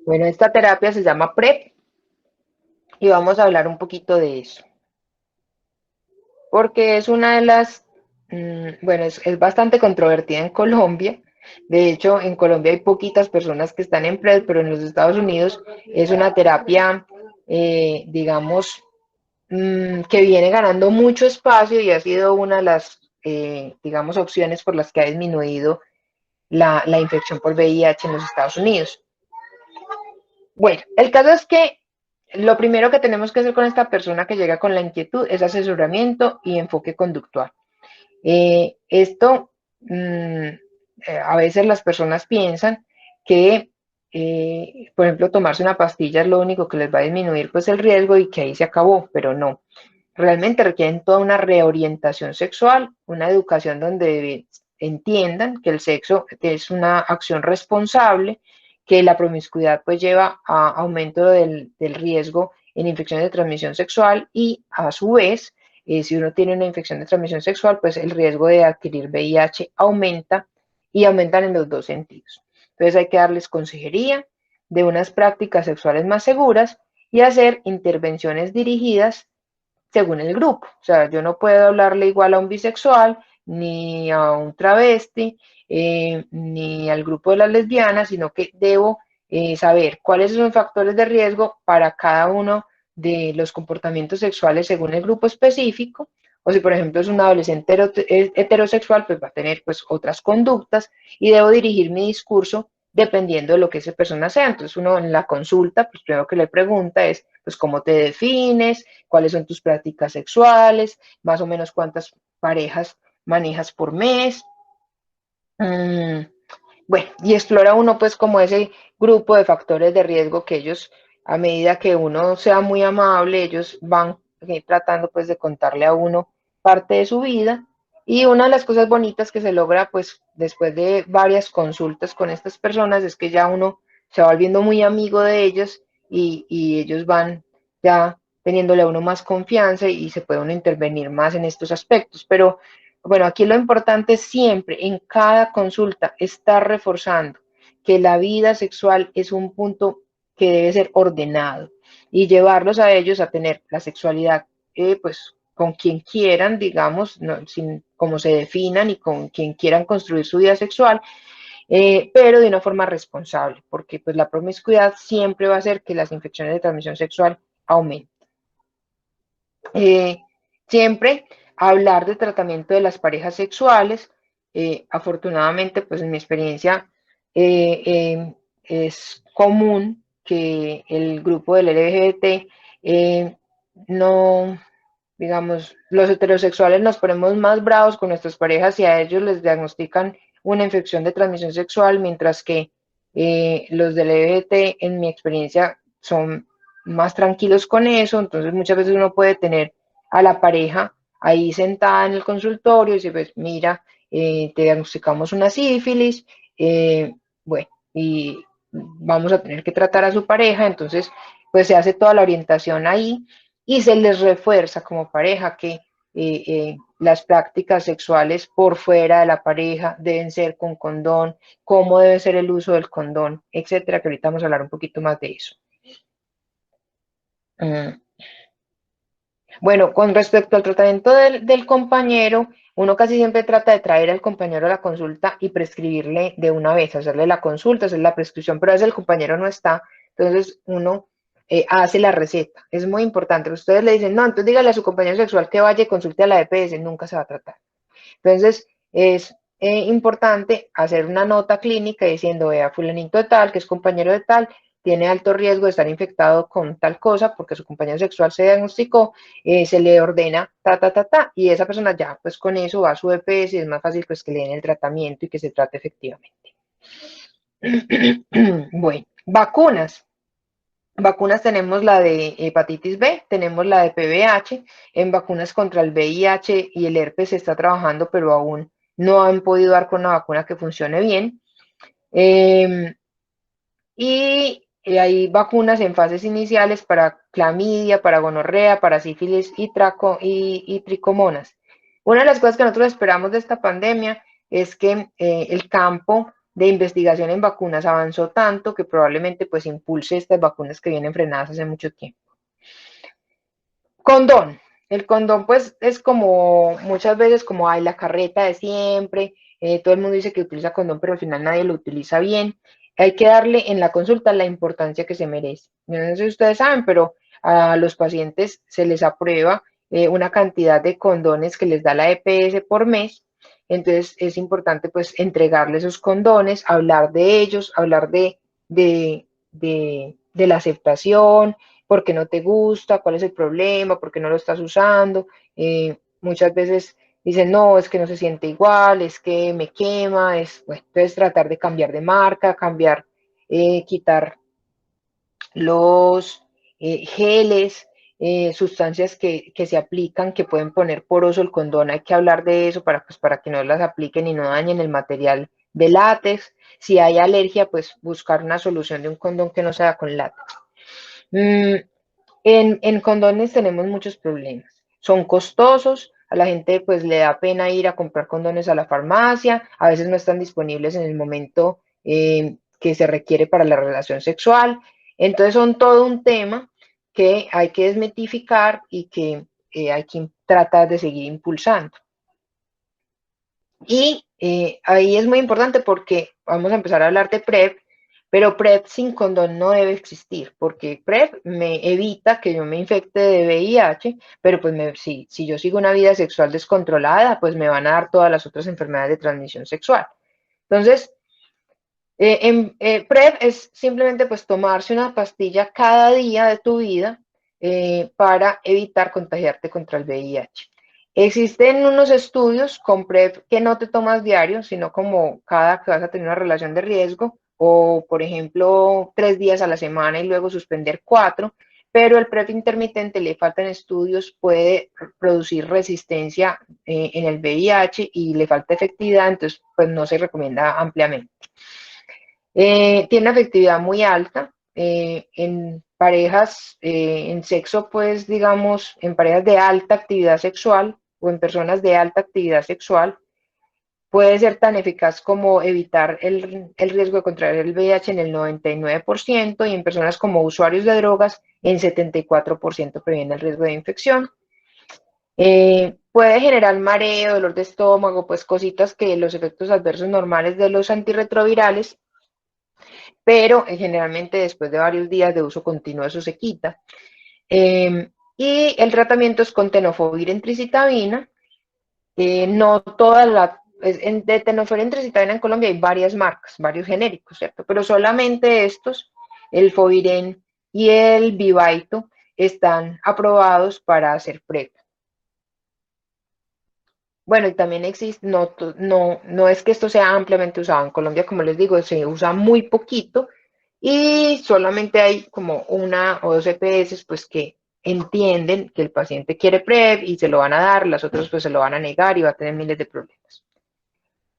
Bueno, esta terapia se llama PrEP y vamos a hablar un poquito de eso. Porque es una de las, bueno, es bastante controvertida en Colombia. De hecho, en Colombia hay poquitas personas que están en PrEP, pero en los Estados Unidos es una terapia, digamos, que viene ganando mucho espacio y ha sido una de las, digamos, opciones por las que ha disminuido la infección por VIH en los Estados Unidos. Bueno, el caso es que lo primero que tenemos que hacer con esta persona que llega con la inquietud es asesoramiento y enfoque conductual. Esto, a veces las personas piensan que, por ejemplo, tomarse una pastilla es lo único que les va a disminuir pues el riesgo y que ahí se acabó, pero no. Realmente requieren toda una reorientación sexual, una educación donde entiendan que el sexo es una acción responsable, que la promiscuidad pues lleva a aumento del riesgo en infecciones de transmisión sexual y a su vez, si uno tiene una infección de transmisión sexual, pues el riesgo de adquirir VIH aumenta y aumentan en los dos sentidos. Entonces hay que darles consejería de unas prácticas sexuales más seguras y hacer intervenciones dirigidas según el grupo. O sea, yo no puedo hablarle igual a un bisexual, ni a un travesti, ni al grupo de las lesbianas, sino que debo saber cuáles son los factores de riesgo para cada uno de los comportamientos sexuales según el grupo específico. O si, por ejemplo, es un adolescente heterosexual, pues va a tener pues otras conductas y debo dirigir mi discurso dependiendo de lo que esa persona sea. Entonces, uno en la consulta, pues primero que le pregunta es, pues, ¿cómo te defines? ¿Cuáles son tus prácticas sexuales? Más o menos cuántas parejas manejas por mes. Bueno, y explora uno pues como ese grupo de factores de riesgo que ellos, a medida que uno sea muy amable, ellos van tratando pues de contarle a uno parte de su vida. Y una de las cosas bonitas que se logra pues después de varias consultas con estas personas es que ya uno se va volviendo muy amigo de ellos y ellos van ya teniéndole a uno más confianza y se puede uno intervenir más en estos aspectos. Pero bueno, aquí lo importante es siempre, en cada consulta, estar reforzando que la vida sexual es un punto que debe ser ordenado y llevarlos a ellos a tener la sexualidad, pues, con quien quieran, digamos, no, sin, como se definan y con quien quieran construir su vida sexual, pero de una forma responsable, porque pues la promiscuidad siempre va a hacer que las infecciones de transmisión sexual aumenten. Siempre hablar de tratamiento de las parejas sexuales. Afortunadamente, pues en mi experiencia es común que el grupo del LGBT no, digamos, los heterosexuales nos ponemos más bravos con nuestras parejas y a ellos les diagnostican una infección de transmisión sexual, mientras que los del LGBT, en mi experiencia, son más tranquilos con eso. Entonces muchas veces uno puede tener a la pareja ahí sentada en el consultorio y dice, pues mira, te diagnosticamos una sífilis, bueno, y vamos a tener que tratar a su pareja. Entonces pues se hace toda la orientación ahí y se les refuerza como pareja que las prácticas sexuales por fuera de la pareja deben ser con condón, cómo debe ser el uso del condón, etcétera, que ahorita vamos a hablar un poquito más de eso. Bueno, con respecto al tratamiento del compañero, uno casi siempre trata de traer al compañero a la consulta y prescribirle de una vez, hacerle la consulta, hacer la prescripción, pero a veces el compañero no está, entonces uno hace la receta. Es muy importante. Ustedes le dicen, no, entonces dígale a su compañero sexual que vaya y consulte a la EPS, nunca se va a tratar. Entonces, es importante hacer una nota clínica diciendo, vea, fulanito de tal, que es compañero de tal, tiene alto riesgo de estar infectado con tal cosa porque su compañero sexual se diagnosticó, se le ordena y esa persona ya, pues con eso va a su EPS y es más fácil pues que le den el tratamiento y que se trate efectivamente. Bueno, vacunas. Vacunas tenemos la de hepatitis B, tenemos la de PVH, en vacunas contra el VIH y el herpes se está trabajando, pero aún no han podido dar con una vacuna que funcione bien. Y hay vacunas en fases iniciales para clamidia, para gonorrea, para sífilis y tricomonas. Una de las cosas que nosotros esperamos de esta pandemia es que el campo de investigación en vacunas avanzó tanto que probablemente pues impulse estas vacunas que vienen frenadas hace mucho tiempo. Condón. El condón pues es como muchas veces como hay la carreta de siempre, todo el mundo dice que utiliza condón pero al final nadie lo utiliza bien. Hay que darle en la consulta la importancia que se merece. No sé si ustedes saben, pero a los pacientes se les aprueba una cantidad de condones que les da la EPS por mes. Entonces es importante pues entregarles esos condones, hablar de ellos, hablar de la aceptación, por qué no te gusta, cuál es el problema, por qué no lo estás usando. Muchas veces dicen, no, es que no se siente igual, es que me quema, bueno, entonces tratar de cambiar de marca, cambiar, quitar los geles, sustancias que se aplican, que pueden poner poroso el condón. Hay que hablar de eso pues, para que no las apliquen y no dañen el material de látex. Si hay alergia, pues buscar una solución de un condón que no sea con látex. En condones tenemos muchos problemas. Son costosos, a la gente pues le da pena ir a comprar condones a la farmacia, a veces no están disponibles en el momento que se requiere para la relación sexual. Entonces son todo un tema que hay que desmitificar y que hay que tratar de seguir impulsando. Y ahí es muy importante porque vamos a empezar a hablar de PrEP, pero PrEP sin condón no debe existir, porque PrEP me evita que yo me infecte de VIH, pero pues si yo sigo una vida sexual descontrolada, pues me van a dar todas las otras enfermedades de transmisión sexual. Entonces, PrEP es simplemente pues tomarse una pastilla cada día de tu vida para evitar contagiarte contra el VIH. Existen unos estudios con PrEP que no te tomas diario, sino como cada que vas a tener una relación de riesgo, o por ejemplo 3 días a la semana y luego suspender 4, pero el PrEP intermitente, le faltan estudios, puede producir resistencia en el VIH y le falta efectividad, entonces pues no se recomienda ampliamente. Tiene una efectividad muy alta en parejas, en sexo, pues digamos, en parejas de alta actividad sexual o en personas de alta actividad sexual. Puede ser tan eficaz como evitar el riesgo de contraer el VIH en el 99% y en personas como usuarios de drogas en 74% previene el riesgo de infección. Puede generar mareo, dolor de estómago, pues cositas que los efectos adversos normales de los antirretrovirales, pero generalmente después de varios días de uso continuo eso se quita. Y el tratamiento es con tenofovir en tricitabina. No toda de tenofovir en tricitabina en Colombia hay varias marcas, varios genéricos, ¿cierto? Pero solamente estos, el Foviren y el Vivaito, están aprobados para hacer PrEP. Bueno, y también existe, no es que esto sea ampliamente usado en Colombia, como les digo, se usa muy poquito y solamente hay como 1 o 2 EPS pues que entienden que el paciente quiere PrEP y se lo van a dar, las otras pues se lo van a negar y va a tener miles de problemas.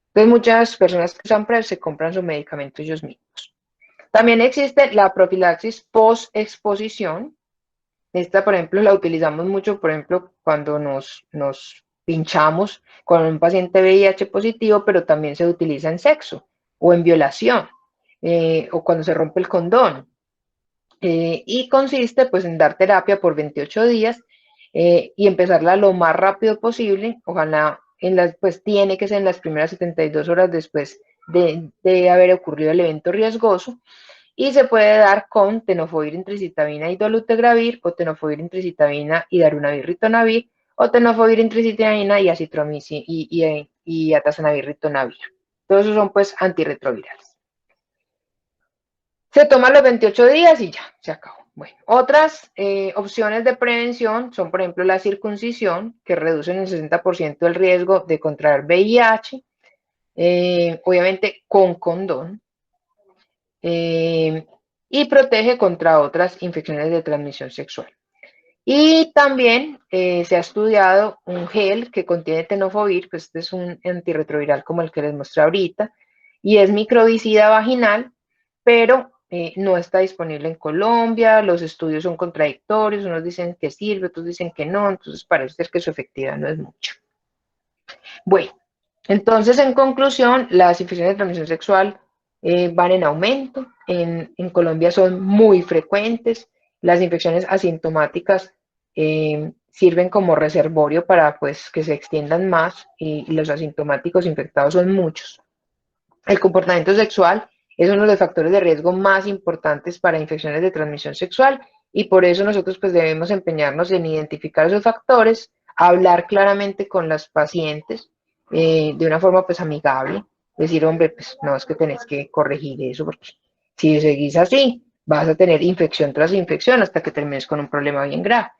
Entonces muchas personas que usan PrEP se compran su medicamento ellos mismos. También existe la profilaxis post-exposición. Esta, por ejemplo, la utilizamos mucho, por ejemplo, cuando nos pinchamos con un paciente VIH positivo, pero también se utiliza en sexo o en violación o cuando se rompe el condón. Y consiste pues en dar terapia por 28 días y empezarla lo más rápido posible. Ojalá pues tiene que ser en las primeras 72 horas después de haber ocurrido el evento riesgoso. Y se puede dar con tenofovir en tricitabina y dolutegravir, o tenofovir en tricitabina y darunavir ritonavir, o tenofovir en tricitabina y acitromicina y atazanavir ritonavir. Todos esos son pues antirretrovirales. Se toma los 28 días y ya, se acabó. Bueno, otras opciones de prevención son, por ejemplo, la circuncisión, que reduce en el 60% el riesgo de contraer VIH, obviamente con condón. Y protege contra otras infecciones de transmisión sexual. Y también se ha estudiado un gel que contiene tenofovir, pues este es un antirretroviral como el que les mostré ahorita, y es microbicida vaginal, pero no está disponible en Colombia, los estudios son contradictorios, unos dicen que sirve, otros dicen que no, entonces parece ser que su efectividad no es mucho. Bueno, entonces en conclusión, las infecciones de transmisión sexual van en aumento, en Colombia son muy frecuentes, las infecciones asintomáticas sirven como reservorio para pues, que se extiendan más y los asintomáticos infectados son muchos. El comportamiento sexual es uno de los factores de riesgo más importantes para infecciones de transmisión sexual y por eso nosotros pues debemos empeñarnos en identificar esos factores, hablar claramente con las pacientes de una forma pues amigable, decir, hombre, pues no, es que tenés que corregir eso, porque si seguís así, vas a tener infección tras infección hasta que termines con un problema bien grave.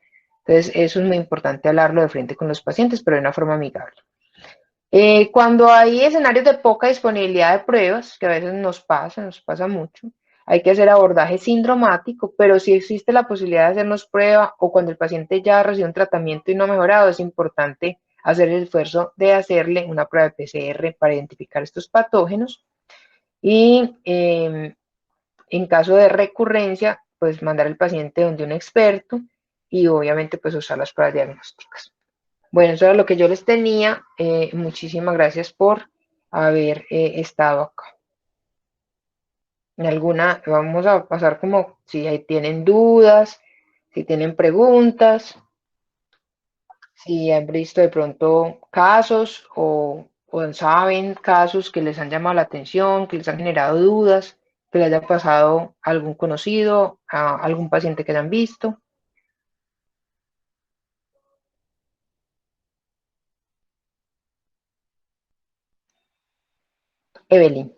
Entonces, eso es muy importante hablarlo de frente con los pacientes, pero de una forma amigable. Cuando hay escenarios de poca disponibilidad de pruebas, que a veces nos pasa mucho, hay que hacer abordaje sindromático, pero si existe la posibilidad de hacernos prueba o cuando el paciente ya recibe un tratamiento y no ha mejorado, es importante hacer el esfuerzo de hacerle una prueba de PCR para identificar estos patógenos y en caso de recurrencia, pues mandar al paciente donde un experto y obviamente pues usar las pruebas diagnósticas. Bueno, eso era lo que yo les tenía. Muchísimas gracias por haber estado acá. En alguna, vamos a pasar como si ahí tienen dudas, si tienen preguntas, si han visto de pronto casos o saben casos que les han llamado la atención, que les han generado dudas, que les haya pasado a algún conocido, a algún paciente que hayan visto. Evelyn.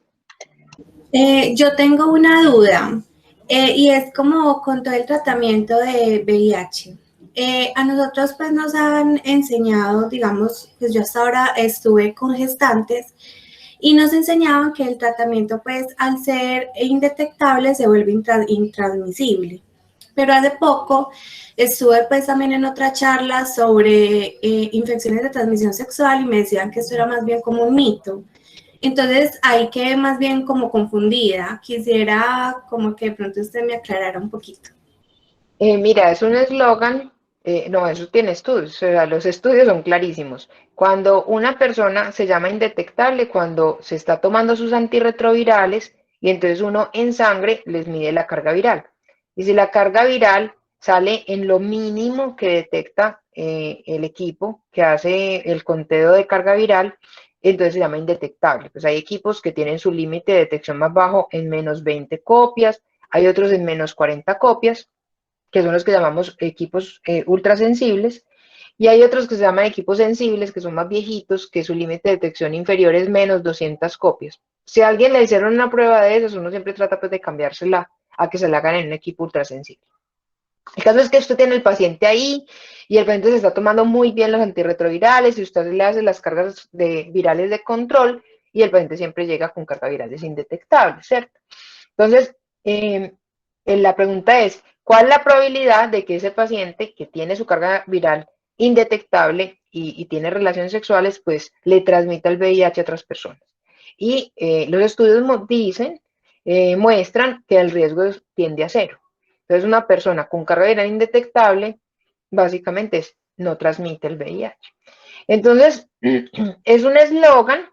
Yo tengo una duda y es como con todo el tratamiento de VIH. A nosotros pues nos han enseñado, digamos, pues yo hasta ahora estuve con gestantes y nos enseñaban que el tratamiento pues al ser indetectable se vuelve intransmisible. Pero hace poco estuve pues también en otra charla sobre infecciones de transmisión sexual y me decían que esto era más bien como un mito. Entonces, ahí quedé más bien como confundida. Quisiera como que de pronto usted me aclarara un poquito. Mira, es un eslogan, no, eso tiene estudios, o sea, los estudios son clarísimos. Cuando una persona se llama indetectable, cuando se está tomando sus antirretrovirales y entonces uno en sangre les mide la carga viral. Y si la carga viral sale en lo mínimo que detecta el equipo que hace el conteo de carga viral, entonces se llama indetectable. Pues hay equipos que tienen su límite de detección más bajo en menos 20 copias, hay otros en menos 40 copias que son los que llamamos equipos ultrasensibles, y hay otros que se llaman equipos sensibles, que son más viejitos, que su límite de detección inferior es menos 200 copias. Si a alguien le hicieron una prueba de esas, uno siempre trata pues, de cambiársela a que se la hagan en un equipo ultrasensible. El caso es que usted tiene el paciente ahí y el paciente se está tomando muy bien los antirretrovirales y usted le hace las cargas virales de control y el paciente siempre llega con cargas virales indetectables, ¿cierto? Entonces, la pregunta es, ¿cuál es la probabilidad de que ese paciente que tiene su carga viral indetectable y tiene relaciones sexuales, pues le transmita el VIH a otras personas? Y los estudios dicen, muestran que el riesgo tiende a cero. Entonces, una persona con carga viral indetectable, básicamente no transmite el VIH. Entonces, es un eslogan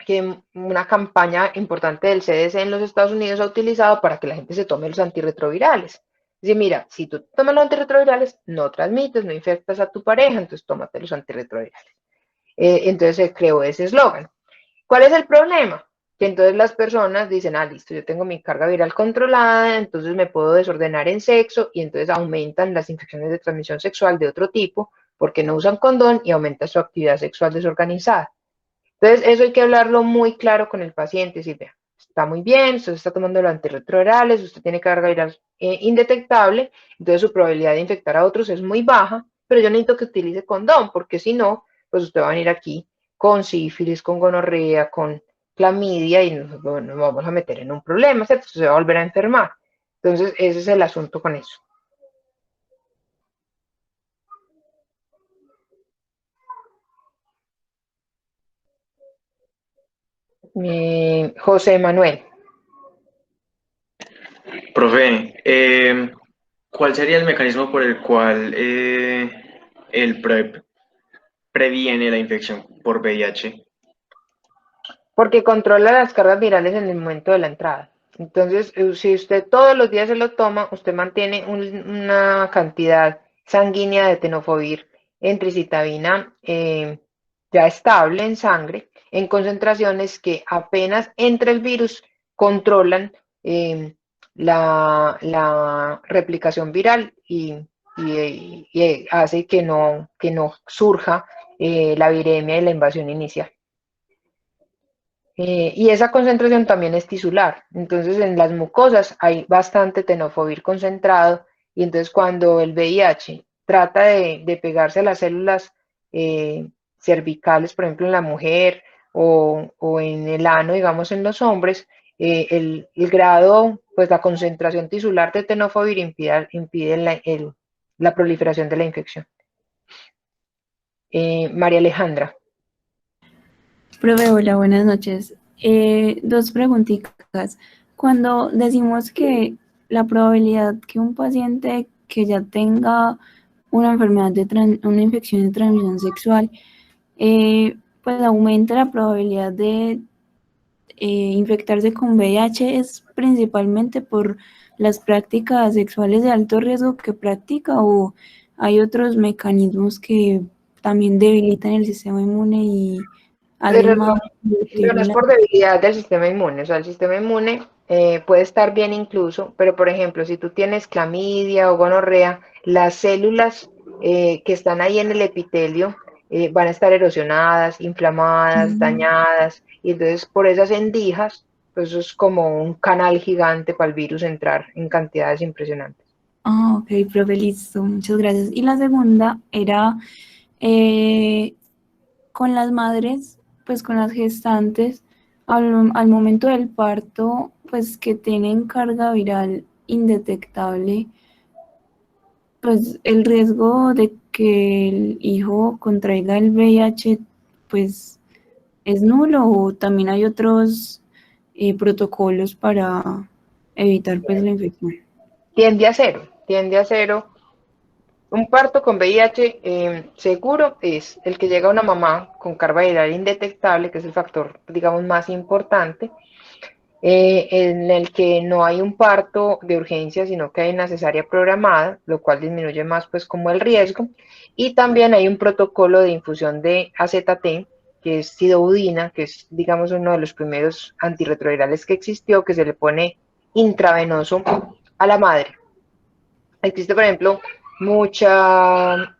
que una campaña importante del CDC en los Estados Unidos ha utilizado para que la gente se tome los antirretrovirales. Dice, mira, si tú tomas los antirretrovirales, no transmites, no infectas a tu pareja, entonces tómate los antirretrovirales. Entonces se creó ese eslogan. ¿Cuál es el problema? Que entonces las personas dicen, listo, yo tengo mi carga viral controlada, entonces me puedo desordenar en sexo y entonces aumentan las infecciones de transmisión sexual de otro tipo porque no usan condón y aumenta su actividad sexual desorganizada. Entonces, eso hay que hablarlo muy claro con el paciente, decir, vea, está muy bien, usted está tomando los antirretrovirales, usted tiene carga viral indetectable, entonces su probabilidad de infectar a otros es muy baja, pero yo necesito que utilice condón, porque si no, pues usted va a venir aquí con sífilis, con gonorrea, con clamidia y nos vamos a meter en un problema, ¿cierto? Se va a volver a enfermar. Entonces, ese es el asunto con eso. José Manuel. Profe, ¿cuál sería el mecanismo por el cual el PrEP previene la infección por VIH? Porque controla las cargas virales en el momento de la entrada. Entonces, si usted todos los días se lo toma, usted mantiene una cantidad sanguínea de tenofovir en tricitabina ya estable en sangre, en concentraciones que apenas entra el virus controlan la replicación viral y hace que no surja la viremia y la invasión inicial. Y esa concentración también es tisular, entonces en las mucosas hay bastante tenofovir concentrado y entonces cuando el VIH trata de pegarse a las células cervicales, por ejemplo en la mujer o en el ano, digamos en los hombres, el grado, pues la concentración tisular de tenofovir impide la proliferación de la infección. María Alejandra. Profe, hola, buenas noches. Dos preguntitas. Cuando decimos que la probabilidad que un paciente que ya tenga una enfermedad una infección de transmisión sexual, pues aumenta la probabilidad de infectarse con VIH, es principalmente por las prácticas sexuales de alto riesgo que practica, o hay otros mecanismos que también debilitan el sistema inmune y Pero hacen más no es por debilidad del sistema inmune, o sea, el sistema inmune puede estar bien incluso, pero por ejemplo, si tú tienes clamidia o gonorrea, las células que están ahí en el epitelio van a estar erosionadas, inflamadas, dañadas, y entonces por esas endijas, pues eso es como un canal gigante para el virus entrar en cantidades impresionantes. Ah, ok, profe, listo, muchas gracias. Y la segunda era con las madres, pues con las gestantes, al momento del parto, pues que tienen carga viral indetectable, pues el riesgo de que el hijo contraiga el VIH, pues es nulo, o también hay otros protocolos para evitar pues la infección. Tiende a cero. Un parto con VIH seguro es el que llega a una mamá con carga viral indetectable, que es el factor, digamos, más importante, en el que no hay un parto de urgencia, sino que hay una cesárea programada, lo cual disminuye más pues como el riesgo. Y también hay un protocolo de infusión de AZT, que es sidobudina, que es, digamos, uno de los primeros antirretrovirales que existió, que se le pone intravenoso a la madre. Existe, por ejemplo, mucha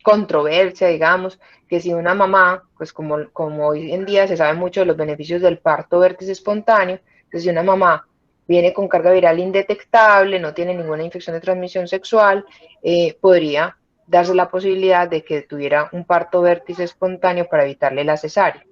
controversia, digamos, que si una mamá, pues como hoy en día se sabe mucho de los beneficios del parto vértice espontáneo, entonces si una mamá viene con carga viral indetectable, no tiene ninguna infección de transmisión sexual, podría darse la posibilidad de que tuviera un parto vértice espontáneo para evitarle la cesárea.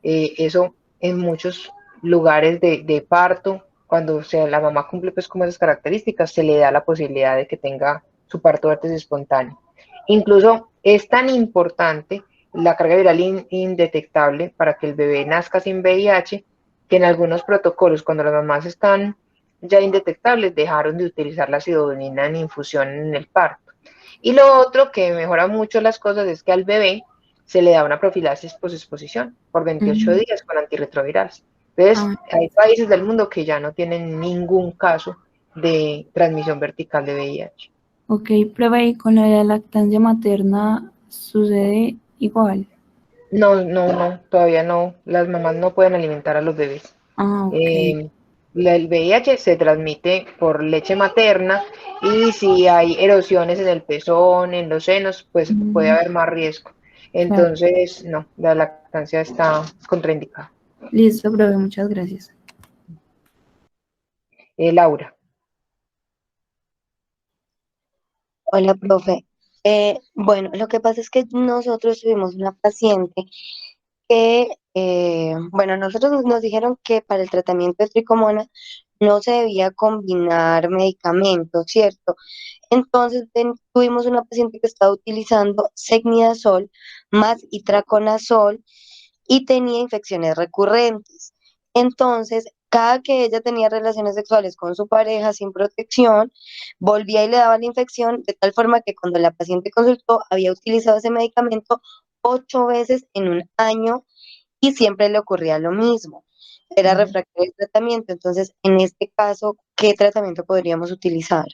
Eso en muchos lugares de parto, cuando la mamá cumple pues como esas características, se le da la posibilidad de que tenga su parto vértice espontáneo. Incluso es tan importante la carga viral indetectable para que el bebé nazca sin VIH, que en algunos protocolos, cuando las mamás están ya indetectables, dejaron de utilizar la sidobudina en infusión en el parto. Y lo otro que mejora mucho las cosas es que al bebé se le da una profilaxis posexposición por 28 días con antirretrovirales. Entonces, hay países del mundo que ya no tienen ningún caso de transmisión vertical de VIH. Ok, prueba, y con la lactancia materna sucede igual. No, todavía no. Las mamás no pueden alimentar a los bebés. Ok. El VIH se transmite por leche materna y si hay erosiones en el pezón, en los senos, pues puede haber más riesgo. Entonces, no, la lactancia está contraindicada. Listo, profe, muchas gracias. Laura. Hola, profe. Bueno, lo que pasa es que nosotros tuvimos una paciente que, bueno, nosotros nos dijeron que para el tratamiento de tricomona no se debía combinar medicamentos, ¿cierto? Entonces tuvimos una paciente que estaba utilizando secnidazol más itraconazol y tenía infecciones recurrentes. Entonces, cada que ella tenía relaciones sexuales con su pareja sin protección, volvía y le daba la infección, de tal forma que cuando la paciente consultó, había utilizado ese medicamento 8 veces en un año y siempre le ocurría lo mismo. Era refractario el tratamiento. Entonces, en este caso, ¿qué tratamiento podríamos utilizar?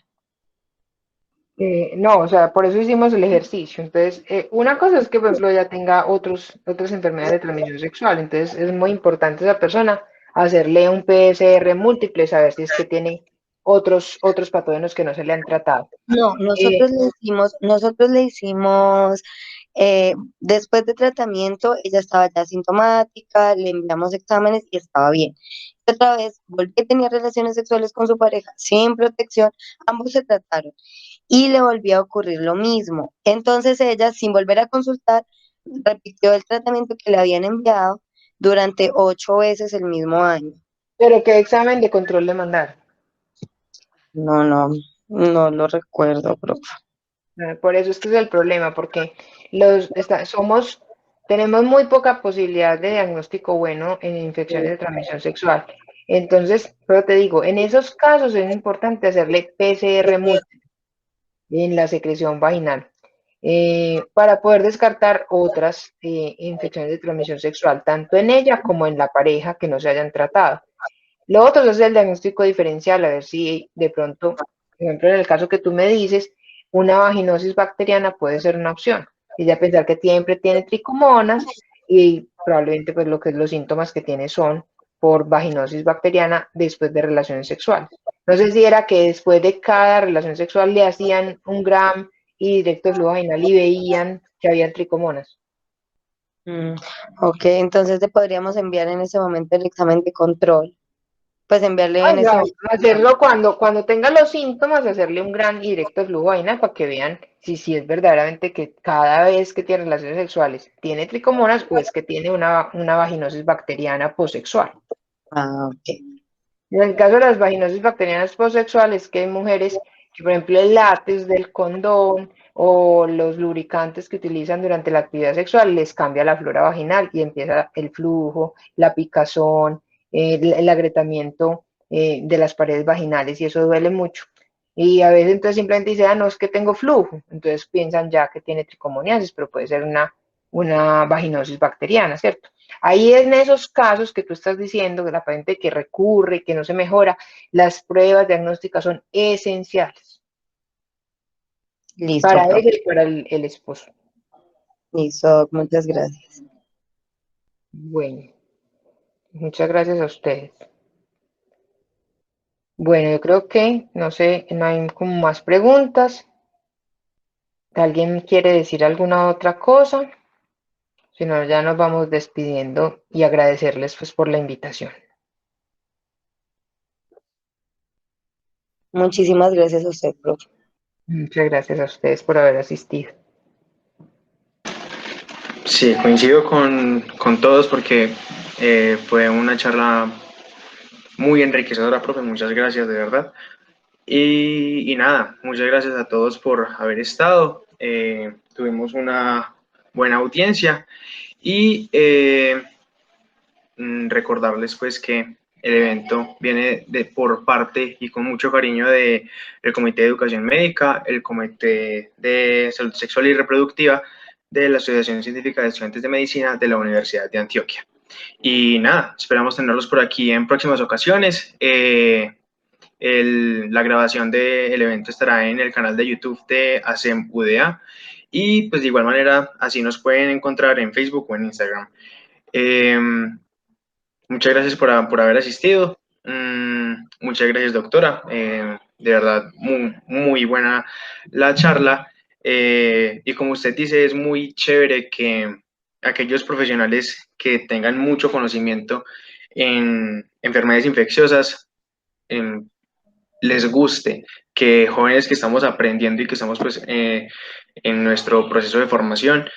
No, o sea, por eso hicimos el ejercicio. Entonces, una cosa es que, por ejemplo, ella tenga otras enfermedades de transmisión sexual. Entonces, es muy importante esa persona hacerle un PCR múltiple, saber si es que tiene otros patógenos que no se le han tratado. No, nosotros le hicimos, después de tratamiento, ella estaba ya sintomática, le enviamos exámenes y estaba bien. Otra vez volvió a tener relaciones sexuales con su pareja sin protección, ambos se trataron y le volvió a ocurrir lo mismo. Entonces ella, sin volver a consultar, repitió el tratamiento que le habían enviado durante 8 veces el mismo año. Pero ¿qué examen de control le mandaron? No lo recuerdo, profe. Por eso este es el problema, porque tenemos muy poca posibilidad de diagnóstico bueno en infecciones de transmisión sexual. Entonces, pero te digo, en esos casos es importante hacerle PCR múltiple en la secreción vaginal para poder descartar otras infecciones de transmisión sexual, tanto en ella como en la pareja que no se hayan tratado. Lo otro es el diagnóstico diferencial, a ver si de pronto, por ejemplo, en el caso que tú me dices, una vaginosis bacteriana puede ser una opción. Y ya pensar que siempre tiene tricomonas y probablemente pues lo que los síntomas que tiene son por vaginosis bacteriana después de relaciones sexuales. No sé si era que después de cada relación sexual le hacían un gram y directo de flujo vaginal y veían que habían tricomonas. Ok, entonces te podríamos enviar en ese momento el examen de control. Pues enviarle en ese No, momento. hacerlo cuando tenga los síntomas, hacerle un gran y directo flujo vaginal para que vean si es verdaderamente que cada vez que tiene relaciones sexuales tiene tricomonas o es que tiene una vaginosis bacteriana posexual. Ah, ok. En el caso de las vaginosis bacterianas posexuales, que hay mujeres que, por ejemplo, el látex del condón o los lubricantes que utilizan durante la actividad sexual les cambia la flora vaginal y empieza el flujo, la picazón, el agrietamiento de las paredes vaginales y eso duele mucho. Y a veces entonces simplemente dice, no, es que tengo flujo. Entonces piensan ya que tiene tricomoniasis, pero puede ser una vaginosis bacteriana, ¿cierto? Ahí en esos casos que tú estás diciendo, que la paciente que recurre, que no se mejora, las pruebas diagnósticas son esenciales Listo, para profe. ella y para el esposo. Listo, muchas gracias. Bueno, muchas gracias a ustedes. Bueno, yo creo que, no sé, no hay como más preguntas. ¿Alguien quiere decir alguna otra cosa? Si no, ya nos vamos despidiendo y agradecerles pues por la invitación. Muchísimas gracias a usted, profe. Muchas gracias a ustedes por haber asistido. Sí, coincido con todos porque fue una charla muy enriquecedora, profe. Muchas gracias, de verdad. Y nada, muchas gracias a todos por haber estado. Tuvimos una buena audiencia y recordarles pues que el evento viene por parte y con mucho cariño del Comité de Educación Médica, el Comité de Salud Sexual y Reproductiva de la Asociación Científica de Estudiantes de Medicina de la Universidad de Antioquia. Y nada, esperamos tenerlos por aquí en próximas ocasiones. La grabación del evento estará en el canal de YouTube de ASEM UDA y pues de igual manera así nos pueden encontrar en Facebook o en Instagram. Muchas gracias por haber asistido. Muchas gracias, doctora. De verdad, muy buena la charla. Y como usted dice, es muy chévere que aquellos profesionales que tengan mucho conocimiento en enfermedades infecciosas les guste, que jóvenes que estamos aprendiendo y que estamos pues, en nuestro proceso de formación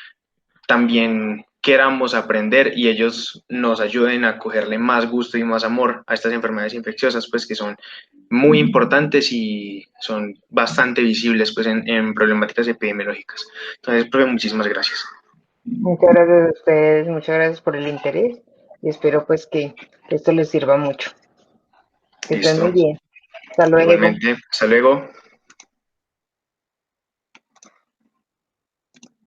también queramos aprender y ellos nos ayuden a cogerle más gusto y más amor a estas enfermedades infecciosas, pues que son muy importantes y son bastante visibles pues en problemáticas epidemiológicas. Entonces, profe, muchísimas gracias. Muchas gracias a ustedes, muchas gracias por el interés y espero pues que esto les sirva mucho. Que estén Listo. muy bien. Hasta luego. Igualmente. Hasta luego.